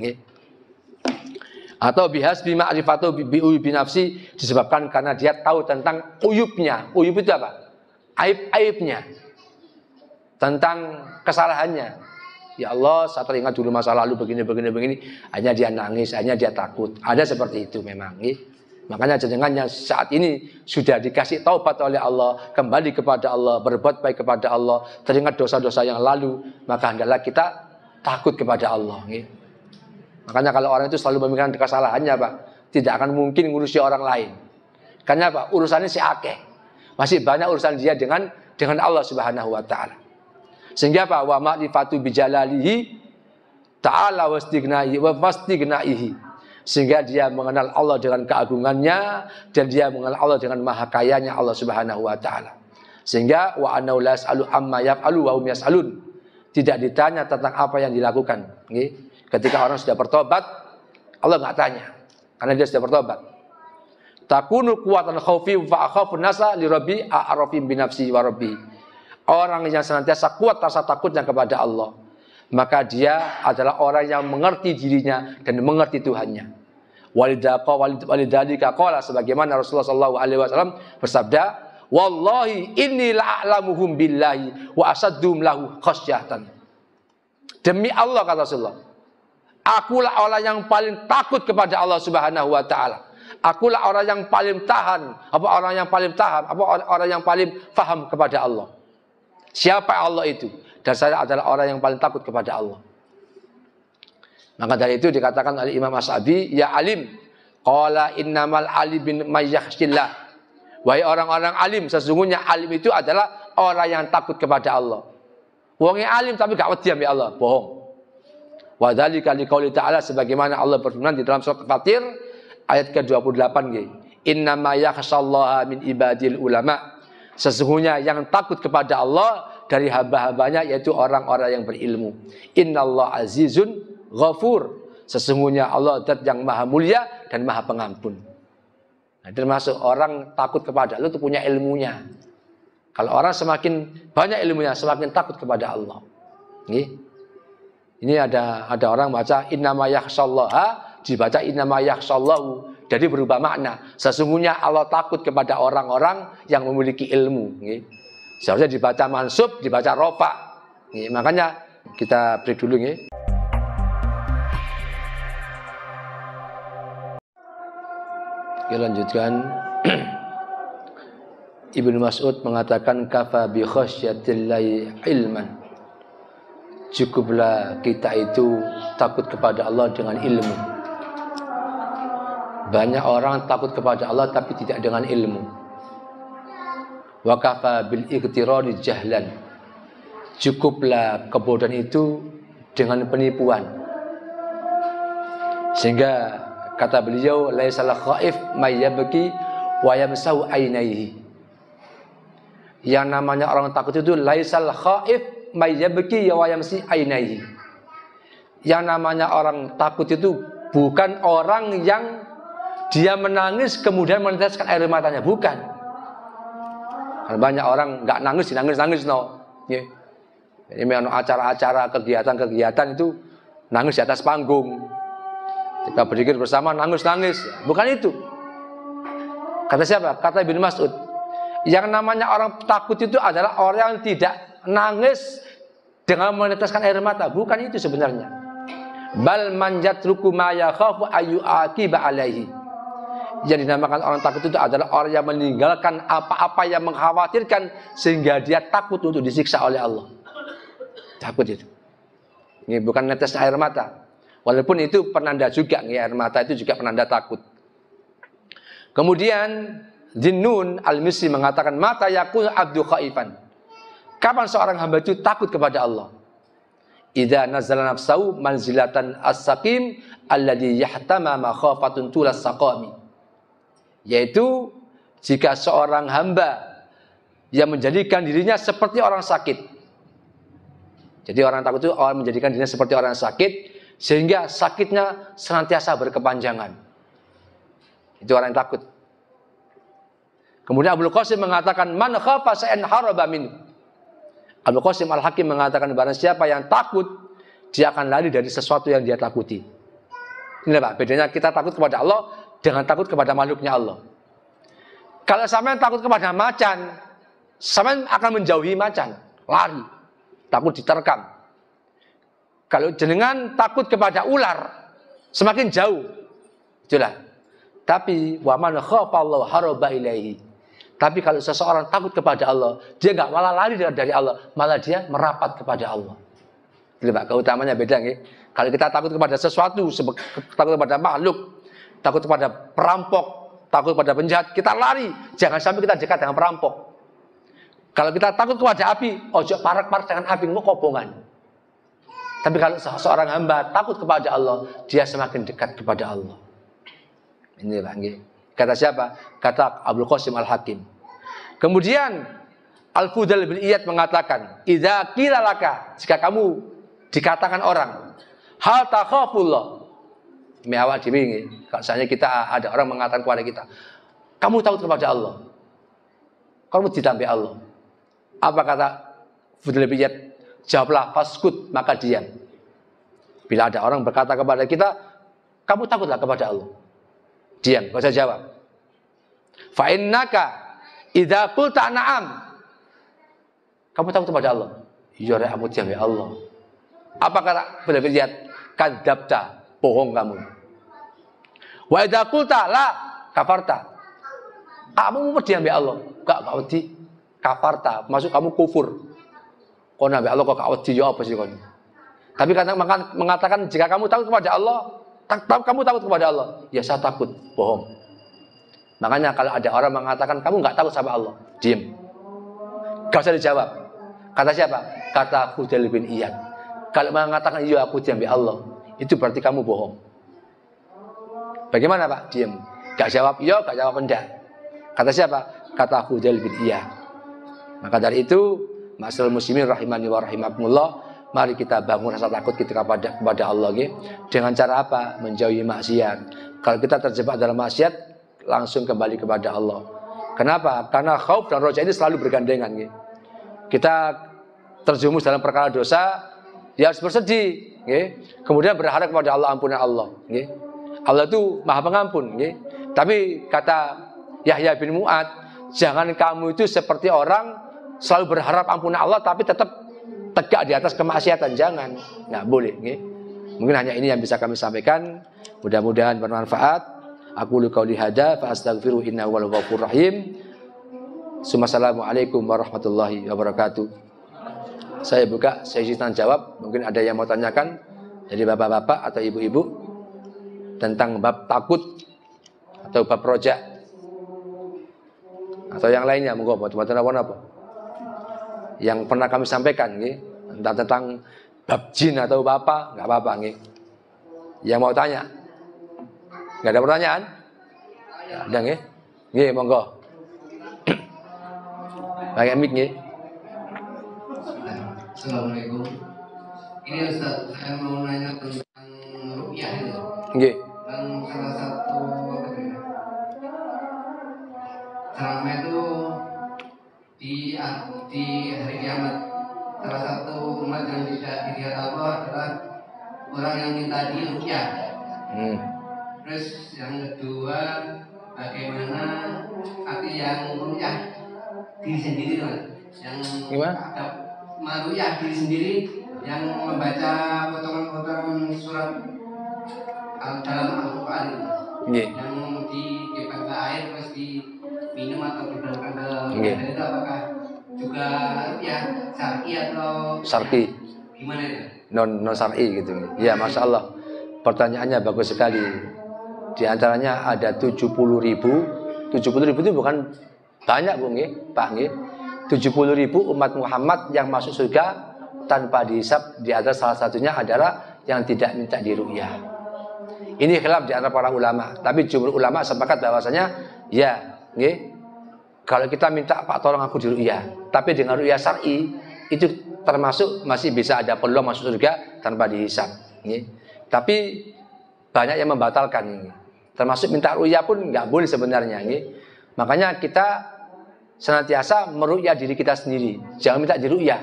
Atau bihasbi ma'rifatu bi'uyubi nafsi, disebabkan karena dia tahu tentang uyubnya. Uyub itu apa? Aib-aibnya. Tentang kesalahannya. Ya Allah, saya teringat dulu masa lalu begini. Hanya dia nangis, hanya dia takut. Ada seperti itu memang. Makanya jenengan yang saat ini sudah dikasih taubat oleh Allah, kembali kepada Allah, berbuat baik kepada Allah, teringat dosa-dosa yang lalu, maka hendaklah kita takut kepada Allah. Makanya kalau orang itu selalu memikirkan kesalahannya, Pak, tidak akan mungkin ngurusi orang lain. Karena apa? Urusannya si akeh. Masih banyak urusan dia dengan Allah Subhanahu Wa Taala. Sehingga apa? Wa ma'rifatu bijalalihi ta'ala wastighnaihi. Sehingga dia mengenal Allah dengan keagungannya dan dia mengenal Allah dengan maha kayanya Allah Subhanahu Wa Taala. Sehingga wa annahu la yas'alu amma yaf'alu wa hum yas'alun. Tidak ditanya tentang apa yang dilakukan. Ketika orang sudah bertobat, Allah nggak tanya, karena dia sudah bertobat. Takunu kuwatan khaufi fa akhafu nasa li rabbi a'rafim bi nafsi wa rabbi. Orang yang senantiasa kuat rasa takutnya kepada Allah, maka dia adalah orang yang mengerti dirinya dan mengerti Tuhannya. Walidhalika qala, sebagaimana Rasulullah sallallahu alaihi wasallam bersabda, wallahi inni la'alamuhum billahi wa asaddum lahu khasyatan. Demi Allah, kata Rasulullah, akulah orang yang paling takut kepada Allah Subhanahu Wa Taala. Akulah orang yang paling orang yang paling faham kepada Allah. Siapa Allah itu? Dan saya adalah orang yang paling takut kepada Allah. Maka dari itu dikatakan oleh Imam As-Sa'di, ya alim, qala innamal alim bin mayyakhshillah. Wahai orang-orang alim, sesungguhnya alim itu adalah orang yang takut kepada Allah. Wongnya alim tapi gak wedi ya Allah, bohong. Wa dzalika liqauli ta'ala, sebagaimana Allah berfirman di dalam surat Fatir ayat ke-28 nggih. Innama yakhshallaha min ibadil ulama. Sesungguhnya yang takut kepada Allah dari hamba-hambanya yaitu orang-orang yang berilmu. Innallaha azizun ghafur. Sesungguhnya Allah zat yang maha mulia dan maha pengampun. Nah, termasuk orang takut kepada Allah itu punya ilmunya. Kalau orang semakin banyak ilmunya, semakin takut kepada Allah. Ini ada orang baca innama yakhshallaha, dibaca innama yakhshallahu. Jadi berubah makna. Sesungguhnya Allah takut kepada orang-orang yang memiliki ilmu. Seharusnya dibaca mansub, dibaca rofa. Makanya kita break dulu. Kita lanjutkan. Ibnu Mas'ud mengatakan kafa bi khasyatillahi ilman. Cukuplah kita itu takut kepada Allah dengan ilmu. Banyak orang takut kepada Allah tapi tidak dengan ilmu. Wa kafa bil iqtirari jahlan. Cukuplah kebodohan itu dengan penipuan. Sehingga kata beliau laisal khaif may yabki wa yamsau ainaihi. Yang namanya orang takut itu laisal khaif may yabki wa yamsi ainaihi. Yang namanya orang takut itu bukan orang yang dia menangis kemudian meneteskan air matanya, bukan. Karena banyak orang nggak nangis, nangis no. Ini memang acara-acara kegiatan-kegiatan itu nangis di atas panggung. Kita berzikir bersama nangis-nangis, bukan itu. Kata siapa? Kata Ibnu Mas'ud. Yang namanya orang takut itu adalah orang yang tidak nangis dengan meneteskan air mata, bukan itu sebenarnya. Bal man yatruku ma yakhafu ayu aqiba alaihi. Yang dinamakan orang takut itu adalah orang yang meninggalkan apa-apa yang mengkhawatirkan sehingga dia takut untuk disiksa oleh Allah. Takut itu. Ini bukan netes air mata. Walaupun itu penanda juga, air mata itu juga penanda takut. Kemudian Zinnun al-Misri mengatakan mata yakul abdu khaifan. Kapan seorang hamba itu takut kepada Allah? Idza nazala nafsahu manzilatan as-saqim alladhi yahtama makhafatun tulas saqami. Yaitu jika seorang hamba yang menjadikan dirinya seperti orang sakit. Jadi orang takut itu orang menjadikan dirinya seperti orang sakit sehingga sakitnya senantiasa berkepanjangan. Itu orang yang takut. Kemudian Abul Qasim mengatakan man khafa sa'an haraba min. Abul Qasim Al-Hakim mengatakan barang siapa yang takut dia akan lari dari sesuatu yang dia takuti. Ini Pak, bedanya kita takut kepada Allah dengan takut kepada makhluknya Allah. Kalau sampean takut kepada macan, sampean akan menjauhi macan, lari, takut diterkam. Kalau jenengan takut kepada ular, semakin jauh. Itulah. Tapi wa man khafa Allah haraba ilaihi. Tapi kalau seseorang takut kepada Allah, dia enggak malah lari dari Allah, malah dia merapat kepada Allah. Itu Pak, keutamanya beda nggih. Kalau kita takut kepada sesuatu, takut kepada makhluk, takut kepada perampok, takut kepada penjahat, kita lari. Jangan sampai kita dekat dengan perampok. Kalau kita takut kepada api, ojo parak-parak dengan api, mau kobongan. Tapi kalau seorang hamba takut kepada Allah, dia semakin dekat kepada Allah. Ini Pak nggih. Kata siapa? Kata Abul Qasim Al-Hakim. Kemudian Al-Fudail bin Iyad mengatakan, "Idza qila laka," jika kamu dikatakan orang, "Hal takhafullah." Awak dhewe nggih. Kalau misalnya kita ada orang mengatakan kepada kita, "Kamu takut kepada Allah." Kamu ditambah Allah. Apa kata Fudail bin Iyad? Jawablah faskut, maka diam. Bila ada orang berkata kepada kita, kamu takutlah kepada Allah. Diam, enggak usah jawab. Fa innaka idza qulta na'am. Kamu takut kepada Allah? Iya, aku diam ya Allah. Apa kata Fudail bin Iyad? Kadzabta, bohong kamu. Wa idza qulta la kafarta. Kamu mau diam ya Allah? Enggak wedi. Kafarta, maksud kamu kufur. Kau nabi Allah kok kawat dia apa sih kau? Tapi kadang mengatakan jika kamu takut kepada Allah, kamu takut kepada Allah, ya saya takut, bohong. Makanya kalau ada orang mengatakan kamu nggak takut sama Allah, diam, gak usah dijawab. Kata siapa? Kata Fudail bin Iyad. Kalau mengatakan iya aku diam ya Allah, itu berarti kamu bohong. Bagaimana Pak? Diam, gak jawab iya, gak jawab enggak. Kata siapa? Kata Fudail bin Iyad. Maka dari itu, ma'asyiral muslimin rahimani wa rahimakumullah, mari kita bangun rasa takut kita kepada Allah gitu. Dengan cara apa? Menjauhi maksiat. Kalau kita terjebak dalam maksiat, langsung kembali kepada Allah. Kenapa? Karena khauf dan roja ini selalu bergandengan gitu. Kita terjerumus dalam perkara dosa, ya harus bersedih gitu. Kemudian berharap kepada Allah ampunan Allah gitu. Allah itu Maha Pengampun gitu. Tapi kata Yahya bin Mu'ad, jangan kamu itu seperti orang selalu berharap ampunan Allah tapi tetap tegak di atas kemaksiatan, jangan, nggak boleh. Okay? Mungkin hanya ini yang bisa kami sampaikan. Mudah-mudahan bermanfaat. Aku qauli hadza fa astaghfiru innahu wal ghafurur rahim. Assalamualaikum warahmatullahi wabarakatuh. Saya buka sesi tanya jawab. Mungkin ada yang mau tanyakan dari bapak-bapak atau ibu-ibu tentang bab takut atau bab rojak atau yang lainnya. Monggo apa? Yang pernah kami sampaikan, entah tentang bab jin atau apa, nggak apa-apa, Yang mau tanya, nggak ada pertanyaan? Ada, monggo. Pakai mic, Assalamualaikum. Ini Ustaz, saya mau nanya tentang ruqyah itu. Dan salah satu ceramah itu di hari kiamat. Salah satu umat yang tidak dilihat Allah adalah orang yang minta diruqyah. Terus yang kedua, bagaimana arti yang ruqyah diri sendiri, yang ada maruyah diri sendiri, yang membaca potongan-potongan surat dalam Al-Quran, yang ditiupkan ke air terus diminum atau diberangkan dalam air itu, apakah juga ya syar'i atau syar'i? Gimana itu? Non syar'i gitu. Ya, masya Allah. Pertanyaannya bagus sekali. Di antaranya ada 70.000. 70.000 itu bukan banyak, Bu, Pak, 70.000 umat Muhammad yang masuk surga tanpa dihisab. Di antara salah satunya adalah yang tidak minta diruqyah. Ini khilaf di antara para ulama, tapi jumhur ulama sepakat bahwasanya ya, kalau kita minta, Pak tolong aku diruqyah, tapi dengan ruqyah syar'i itu termasuk masih bisa ada peluang masuk surga tanpa dihisab. Tapi banyak yang membatalkan, termasuk minta ruqyah pun nggak boleh sebenarnya. Makanya kita senantiasa meruqyah diri kita sendiri, jangan minta diruqyah.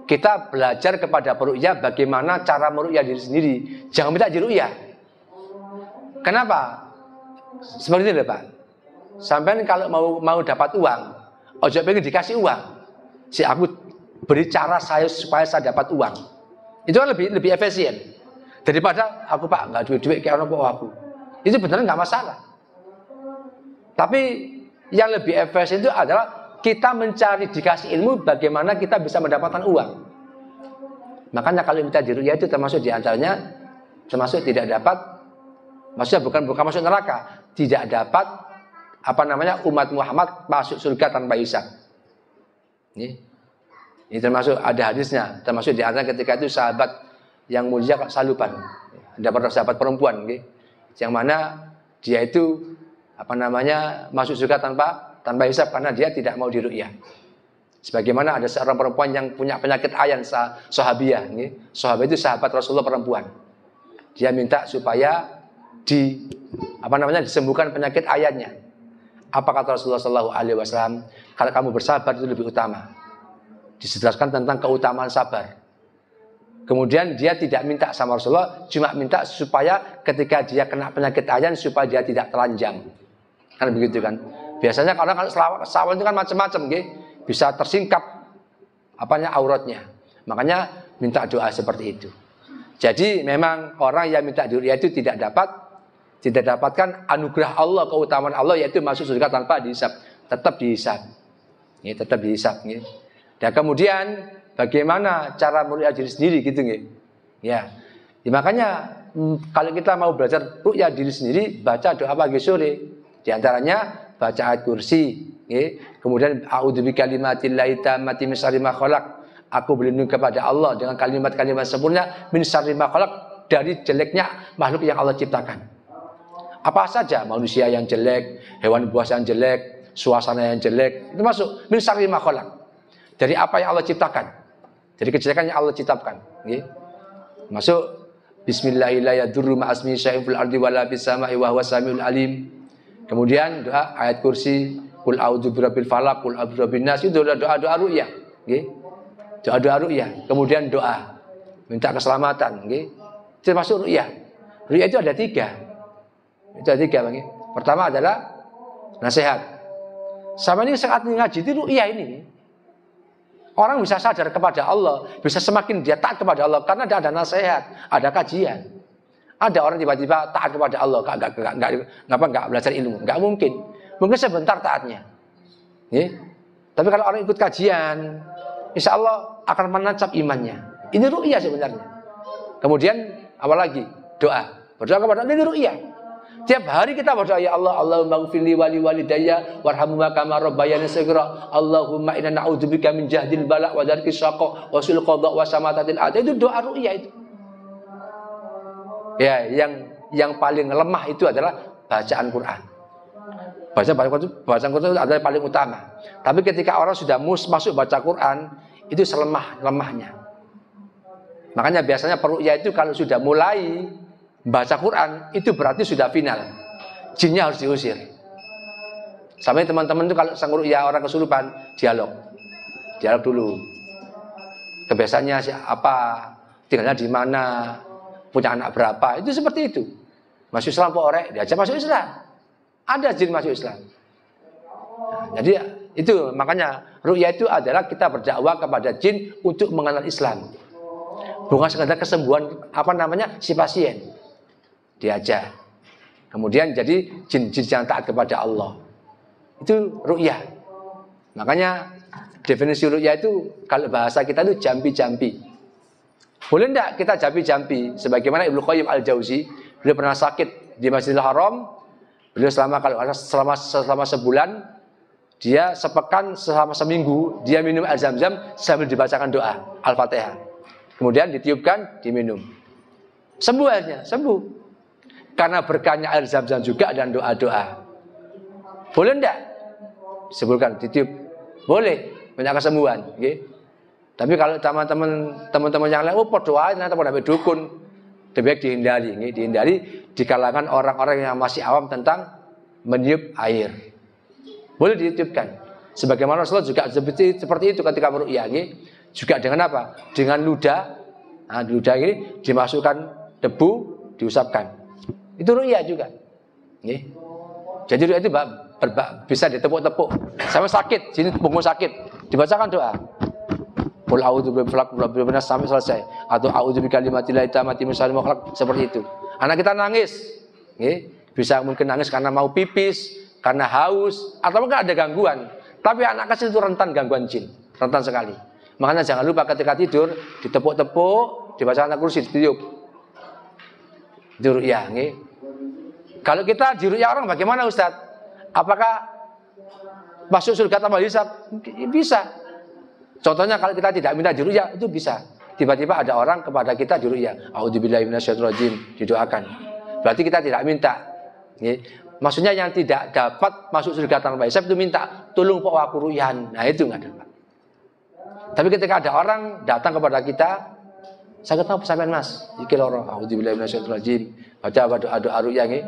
Kita belajar kepada peruqyah bagaimana cara meruqyah diri sendiri, jangan minta diruqyah. Kenapa? Seperti itu, Pak. Sampai kalau mau dapat uang, ojo pengen dikasih uang. Si aku beri cara saya supaya saya dapat uang. Itu kan lebih efisien daripada aku, Pak nggak duit kayak orang aku. Itu benar nggak masalah. Tapi yang lebih efisien itu adalah kita mencari dikasih ilmu bagaimana kita bisa mendapatkan uang. Makanya kalau minta diruqyah itu termasuk diantaranya, termasuk tidak dapat, maksudnya bukan masuk neraka, tidak dapat umat Muhammad masuk surga tanpa hisab. Ini termasuk ada hadisnya, termasuk diantaranya ketika itu sahabat yang mulia Saluban, ada sahabat perempuan, yang mana dia itu masuk surga tanpa hisab karena dia tidak mau diruqyah. Sebagaimana ada seorang perempuan yang punya penyakit ayan, sahabiah. Sahabat itu sahabat Rasulullah perempuan. Dia minta supaya disembuhkan penyakit ayannya. Apa kata Rasulullah SAW? Kalau kamu bersabar itu lebih utama. Dijelaskan tentang keutamaan sabar. Kemudian dia tidak minta sama Rasulullah, cuma minta supaya ketika dia kena penyakit ayan supaya dia tidak telanjang. Kan begitu kan? Biasanya kalau sawan itu kan macam-macam, bisa tersingkap auratnya. Makanya minta doa seperti itu. Jadi memang orang yang minta diruqyah itu tidak dapatkan anugerah Allah, keutamaan Allah, yaitu masuk surga tanpa dihisab. Tetap dihisab. Tetap dihisab. Dan kemudian bagaimana cara meruqyah diri sendiri gitu, ya. Makanya kalau kita mau belajar ruqyah diri sendiri, baca doa pagi sore. Di antaranya baca ayat kursi, kemudian a'udzu bikalimatillahi tammati min syarri ma khalaq. Aku berlindung kepada Allah dengan kalimat-kalimat sempurna min syarri ma khalaq, dari jeleknya makhluk yang Allah ciptakan. Apa saja, manusia yang jelek, hewan buas yang jelek, suasana yang jelek, itu masuk min syarri ma khalaq. Dari apa yang Allah ciptakan, dari kejelekan yang Allah ciptakan. Masuk bismillahirrahmanirrahim ma'asmi syai'un fil ardi wala fis sama'i wa huwas samiul alim. Kemudian doa ayat kursi, qul a'udzu birabbil falaq, qul a'udzu birabbin nas, itu doa-doa ruqyah, doa-doa ruqyah. Kemudian doa minta keselamatan, itu masuk ruqyah. Ruqyah itu ada 3. Itu ada 3, Bang. Pertama adalah nasihat. Sama ini saat ngaji itu ruqyah ini. Orang bisa sadar kepada Allah, bisa semakin dia taat kepada Allah karena ada nasihat, ada kajian. Ada orang tiba-tiba taat kepada Allah, nggak belajar ilmu, nggak mungkin. Mungkin sebentar taatnya. Nggih. Tapi kalau orang ikut kajian, insya Allah akan menancap imannya. Ini ru'yah sebenarnya. Kemudian apalagi? Doa. Berdoa kepada Allah, ini ru'yah. Tiap hari kita berdoa, ya Allah, Allahumma ghfirli wali walidayya warhamhuma kama rabbayani shaghira. Allahumma inna na'udzubika min jahdil bala wa dzarki syaqa wa sul qada wa samatatil ada. Itu doa ru'yah itu. Ya, yang paling lemah itu adalah bacaan Quran. Bacaan Quran itu adalah paling utama. Tapi ketika orang sudah masuk baca Quran, itu selemah-lemahnya. Makanya biasanya peruqyah itu kalau sudah mulai baca Quran, itu berarti sudah final. Jinnya harus diusir. Sampai teman-teman itu kalau sang ruqyah orang kesurupan, dialog dulu. Kebiasaannya apa, tinggalnya di mana, punya anak berapa, itu seperti itu. Masuk Islam kok orek, diajak masuk Islam. Ada jin masuk Islam. Nah, jadi itu makanya ruqyah itu adalah kita berdakwah kepada jin untuk mengenal Islam. Bukan sekadar kesembuhan si pasien. Diajak. Kemudian jadi jin-jin yang taat kepada Allah. Itu ruqyah. Makanya definisi ruqyah itu kalau bahasa kita itu jampi-jampi. Boleh enggak kita jampi-jampi sebagaimana Ibnu Qayyim Al-Jauzi, beliau pernah sakit di Masjidil Haram. Beliau selama sebulan, dia sepekan selama seminggu dia minum air Zam-Zam sambil dibacakan doa Al-Fatihah. Kemudian ditiupkan, diminum. Sembuh akhirnya, sembuh. Karena berkahnya air Zam-Zam juga dan doa-doa. Boleh enggak? Sebutkan, ditiup. Boleh, banyak kesembuhan. Okay? Tapi kalau teman-teman yang lain, doa ternyata pada dukun, lebih baik dihindari. Okay? Dihindari di kalangan orang-orang yang masih awam tentang meniup air. Boleh ditiupkan. Sebagaimana Rasulullah juga seperti itu ketika meruqyah. Okay? Juga dengan apa? Dengan ludah. Nah, di ludah ini dimasukkan debu, diusapkan. Itu ruqyah juga. Okay? Jadi ruqyah itu bisa ditepuk-tepuk. Sama sakit, sini punggung sakit, dibacakan doa. Qul a'udzu birabbil nas sampai selesai. Atau a'udzu bikalimatillahi tammati min syarri ma khalaq, seperti itu. Anak kita nangis, okay? Bisa mungkin nangis karena mau pipis, karena haus, atau mungkin ada gangguan. Tapi anak kecil itu rentan gangguan jin, rentan sekali. Makanya jangan lupa ketika tidur ditepuk-tepuk, dibacakan ayat kursi, ditiup. Itu ruqyah, okay? Kalau kita di ruqyah orang bagaimana Ustaz? Apakah masuk surga tanpa hisab? Bisa. Contohnya kalau kita tidak minta di ruqyah, itu bisa. Tiba-tiba ada orang kepada kita di ruqyah, a'udzubillahi minasyaitonir rajim, didoakan. Berarti kita tidak minta. Okay? Maksudnya yang tidak dapat masuk surga tanpa hisab itu minta, tolong pok aku ruqyahan. Nah itu nggak dapat. Tapi ketika ada orang datang kepada kita, sakit apa sampean Mas? Iki loro, a'udzubillahi minasyaitonir rajim. Baca doa ruqyah nggih.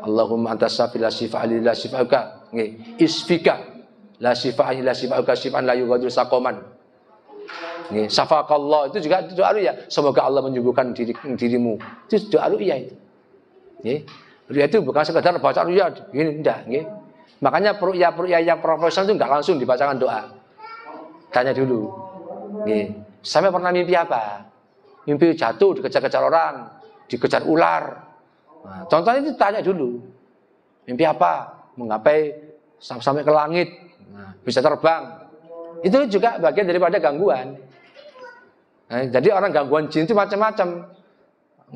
Allahumma antas syafi la syifaa illa syifauka. Nggih. Isfika la syifaa illa syifauka syifaan la yughadiru saqaman. Nggih, syafaqallah itu juga doa ruqyah. Semoga Allah menyembuhkan dirimu. Itu doa ruqyah itu. Nggih. Ruqyah itu bukan sekadar baca ruqyah, gini enggak, nggih. Makanya ruqyah yang profesional itu enggak langsung dibacakan doa. Tanya dulu. Nggih. Sampai pernah mimpi apa? Mimpi jatuh, dikejar-kejar orang, dikejar ular. Nah, contohnya itu tanya dulu. Mimpi apa? Menggapai sampai ke langit. Nah, bisa terbang. Itu juga bagian daripada gangguan. Nah, jadi orang gangguan jin itu macam-macam.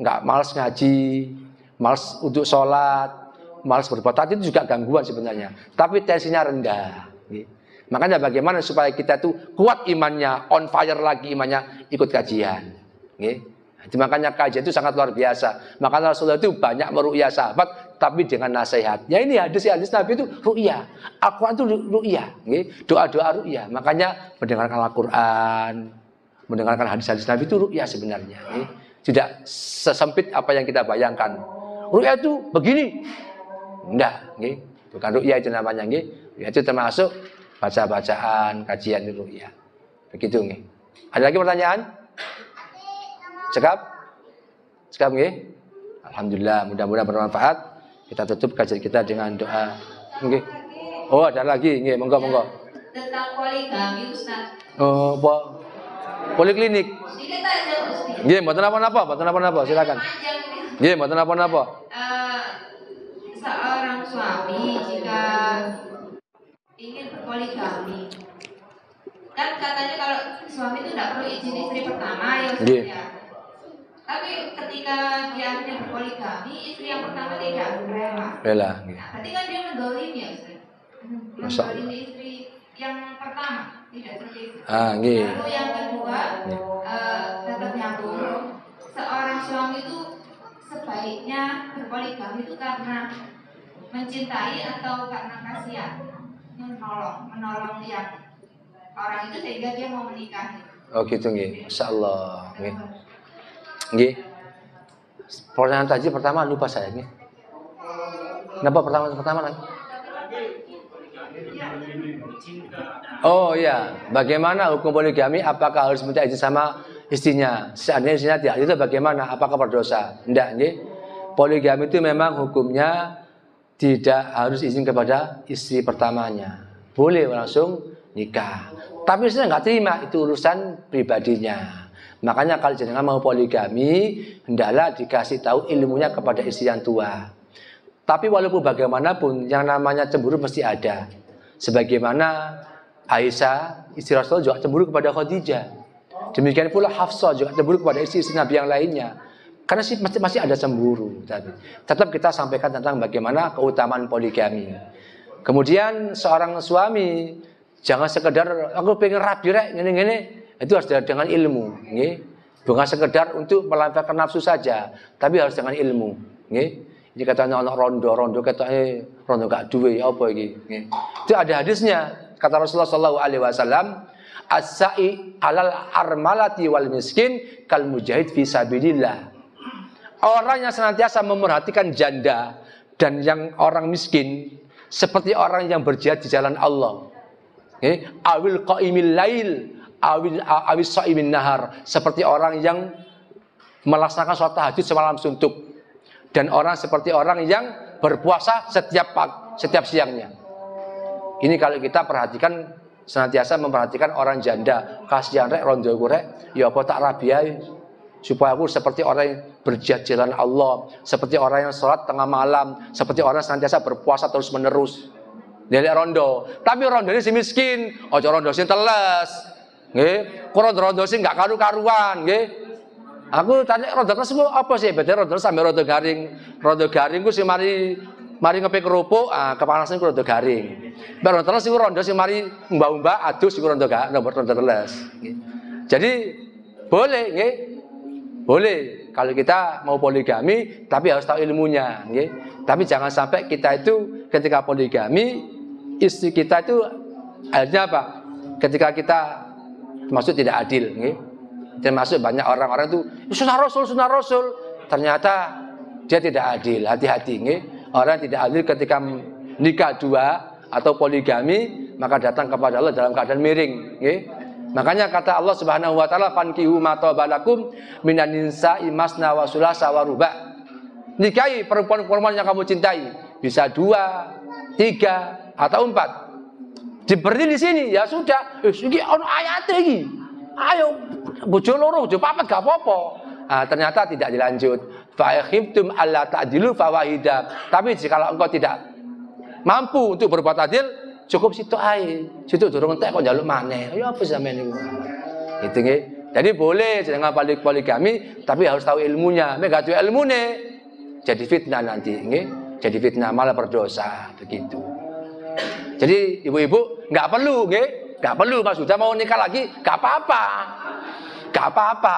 Enggak malas ngaji, malas untuk sholat, malas berbuat taat, itu juga gangguan sebenarnya. Tapi tensinya rendah. Makanya bagaimana supaya kita tuh kuat imannya, on fire lagi imannya, ikut kajian. Makanya kajian itu sangat luar biasa. Makanya Rasulullah itu banyak meruqyah sahabat, tapi dengan nasihat. Ya ini hadis Nabi itu ruqyah. Al-Quran itu ruqyah. Doa-doa ruqyah. Makanya mendengarkan Al-Quran, mendengarkan hadis-hadis Nabi itu ruqyah sebenarnya. Tidak sesempit apa yang kita bayangkan. Ruqyah itu begini. Enggak. Bukan ruqyah itu namanya. Ruqyah itu termasuk baca-bacaan, kajian itu ruqyah. Begitu. Ada lagi pertanyaan? Cekap nggih. Alhamdulillah, mudah-mudahan bermanfaat. Kita tutup kajian kita dengan doa. Nggih. Oh, ada lagi nggih, monggo. Tentang poligami, Ustaz. Oh, poliklinik. Sedikit aja, Ustaz. Nggih, mboten apa-apa, silakan. Nggih, mboten apa-apa. Seorang suami jika ingin berpoligami. Kan katanya kalau suami itu tidak perlu izin istri pertama ya Ustaz Nggih. ya. Tapi ketika dia akhirnya berpoligami, istri yang pertama tidak rela. Rela, nggih. Nah, berarti kan dia mendolimi ya Ustaz. Masya Allah. Mendolimi istri yang pertama, tidak seperti itu. Nggih. Lalu yang kedua, tetap nyambung. Seorang suami itu sebaiknya berpoligami itu karena mencintai atau karena kasihan, menolong yang orang itu sehingga dia mau menikah. Oh gitu nggih. Masyaallah, nggih. Nggih. Pertanyaan tadi pertama lupa saya nggih. Kenapa pertama lagi? Oh iya, bagaimana hukum poligami? Apakah harus minta izin sama istrinya? Seandainya istrinya tidak, itu bagaimana? Apakah berdosa? Tidak, nggih. Poligami itu memang hukumnya tidak harus izin kepada istri pertamanya. Boleh langsung nikah. Tapi istrinya nggak terima, itu urusan pribadinya. Makanya kalau jenengan mau poligami, hendaklah dikasih tahu ilmunya kepada istri yang tua. Tapi walaupun bagaimanapun, yang namanya cemburu mesti ada. Sebagaimana Aisyah, istri Rasulullah juga cemburu kepada Khadijah. Demikian pula Hafsah juga cemburu kepada istri-istri Nabi yang lainnya. Karena masih ada cemburu. Tetap kita sampaikan tentang bagaimana keutamaan poligami. Kemudian seorang suami jangan sekedar aku pengen rabi rek ngene-ngene, itu harus dengan ilmu, nggih. Bukan sekedar untuk melampiaskan nafsu saja, tapi harus dengan ilmu, nggih. Ini katanya anak rondo katanya rondo gak duwe apa iki, nggih. Itu ada hadisnya. Kata Rasulullah sallallahu alaihi wasallam, as-sa'i 'alal armalati wal miskin kal mujahid fi sabilillah. Orang yang senantiasa memerhatikan janda dan yang orang miskin seperti orang yang berjihad di jalan Allah. Awil qaimil lail, awis shaimin nahar, seperti orang yang melaksanakan sholat tahajud semalam suntuk, dan orang seperti orang yang berpuasa setiap siangnya. Ini kalau kita perhatikan, senantiasa memperhatikan orang janda, kasihan rek rondo rek, ya apa tak rabiai, supaya aku seperti orang yang berjihad jalan Allah, seperti orang yang sholat tengah malam, seperti orang yang senantiasa berpuasa terus menerus. Dia rondo, tapi rondo ini si miskin, ojo rondo si teles, nggih, rondo si nggak karu-karuan, nggih. Aku tanya rondo teles apa sih? Beda rondo sampai rondo garing ku si mari ngepik kerupuk, kepanasan ku rondo garing. Rondo teles si rondo si mari mbak adus si rondo teles. Jadi boleh, nggih. Boleh kalau kita mau poligami, tapi harus tahu ilmunya, nggih. Tapi jangan sampai kita itu ketika poligami istri kita itu akhirnya apa? Ketika kita termasuk tidak adil, nggih. Termasuk banyak orang-orang itu sunnah Rasul, ternyata dia tidak adil. Hati-hati, nggih. Orang tidak adil ketika nikah dua atau poligami, maka datang kepada Allah dalam keadaan miring, nggih. Makanya kata Allah Subhanahu wa taala, fankihu ma tabalakum minan nisa'i masna wa sulasa wa ruba. Nikahi perempuan-perempuan yang kamu cintai, bisa 2, 3 atau 4. Diberi di sini ya sudah. Iki ono ayate iki. Ayo bojo loro, bojo papat gak apa-apa. Ternyata tidak dilanjut. Fa khiftum alla ta'dilu fawahida. Tapi jika engkau tidak mampu untuk berbuat adil, cukup situ ae. Situ durung entek kok njaluk maneh. Ya apa sampean niku. Gitu nggih. Jadi boleh jangan poligami, tapi harus tahu ilmunya. Nek gak tahu ilmune, jadi fitnah nanti, nggih. Jadi fitnah malah berdosa begitu. Jadi ibu-ibu nggak perlu, nggih. Nggak perlu Mas sudah mau nikah lagi, nggak apa-apa.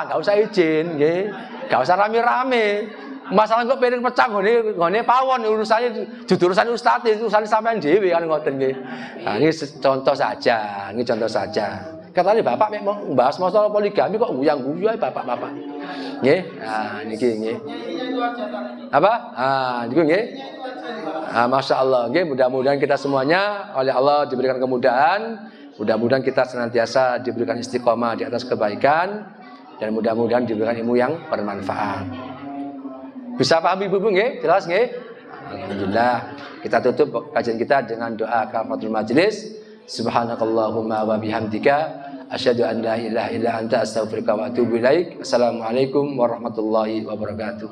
Nggak usah izin, nggih. Nggak usah rame-rame. Masalah kok piring pecah ngene pawon urusannya dudu urusan ustaz, urusan sampean dhewe kan ngoten nggih. Nah, ini contoh saja. Katanya bapak mau bahas masalah poligami kok guyang-guyu bapak-bapak. Nggih. Nah, niki nggih. Apa? Niku nggih. Masya Allah, nggih. Mudah-mudahan kita semuanya oleh Allah diberikan kemudahan. Mudah-mudahan kita senantiasa diberikan istiqomah di atas kebaikan dan mudah-mudahan diberikan ilmu yang bermanfaat. Bisa paham ibu-ibu nggih? Jelas nggih? Alhamdulillah. Kita tutup kajian kita dengan doa kafaratul majelis. Subhanakallahumma wa bihamdika asyhadu an la ilaha illa anta astaghfiruka wa atubu ilaik. Assalamualaikum warahmatullahi wabarakatuh.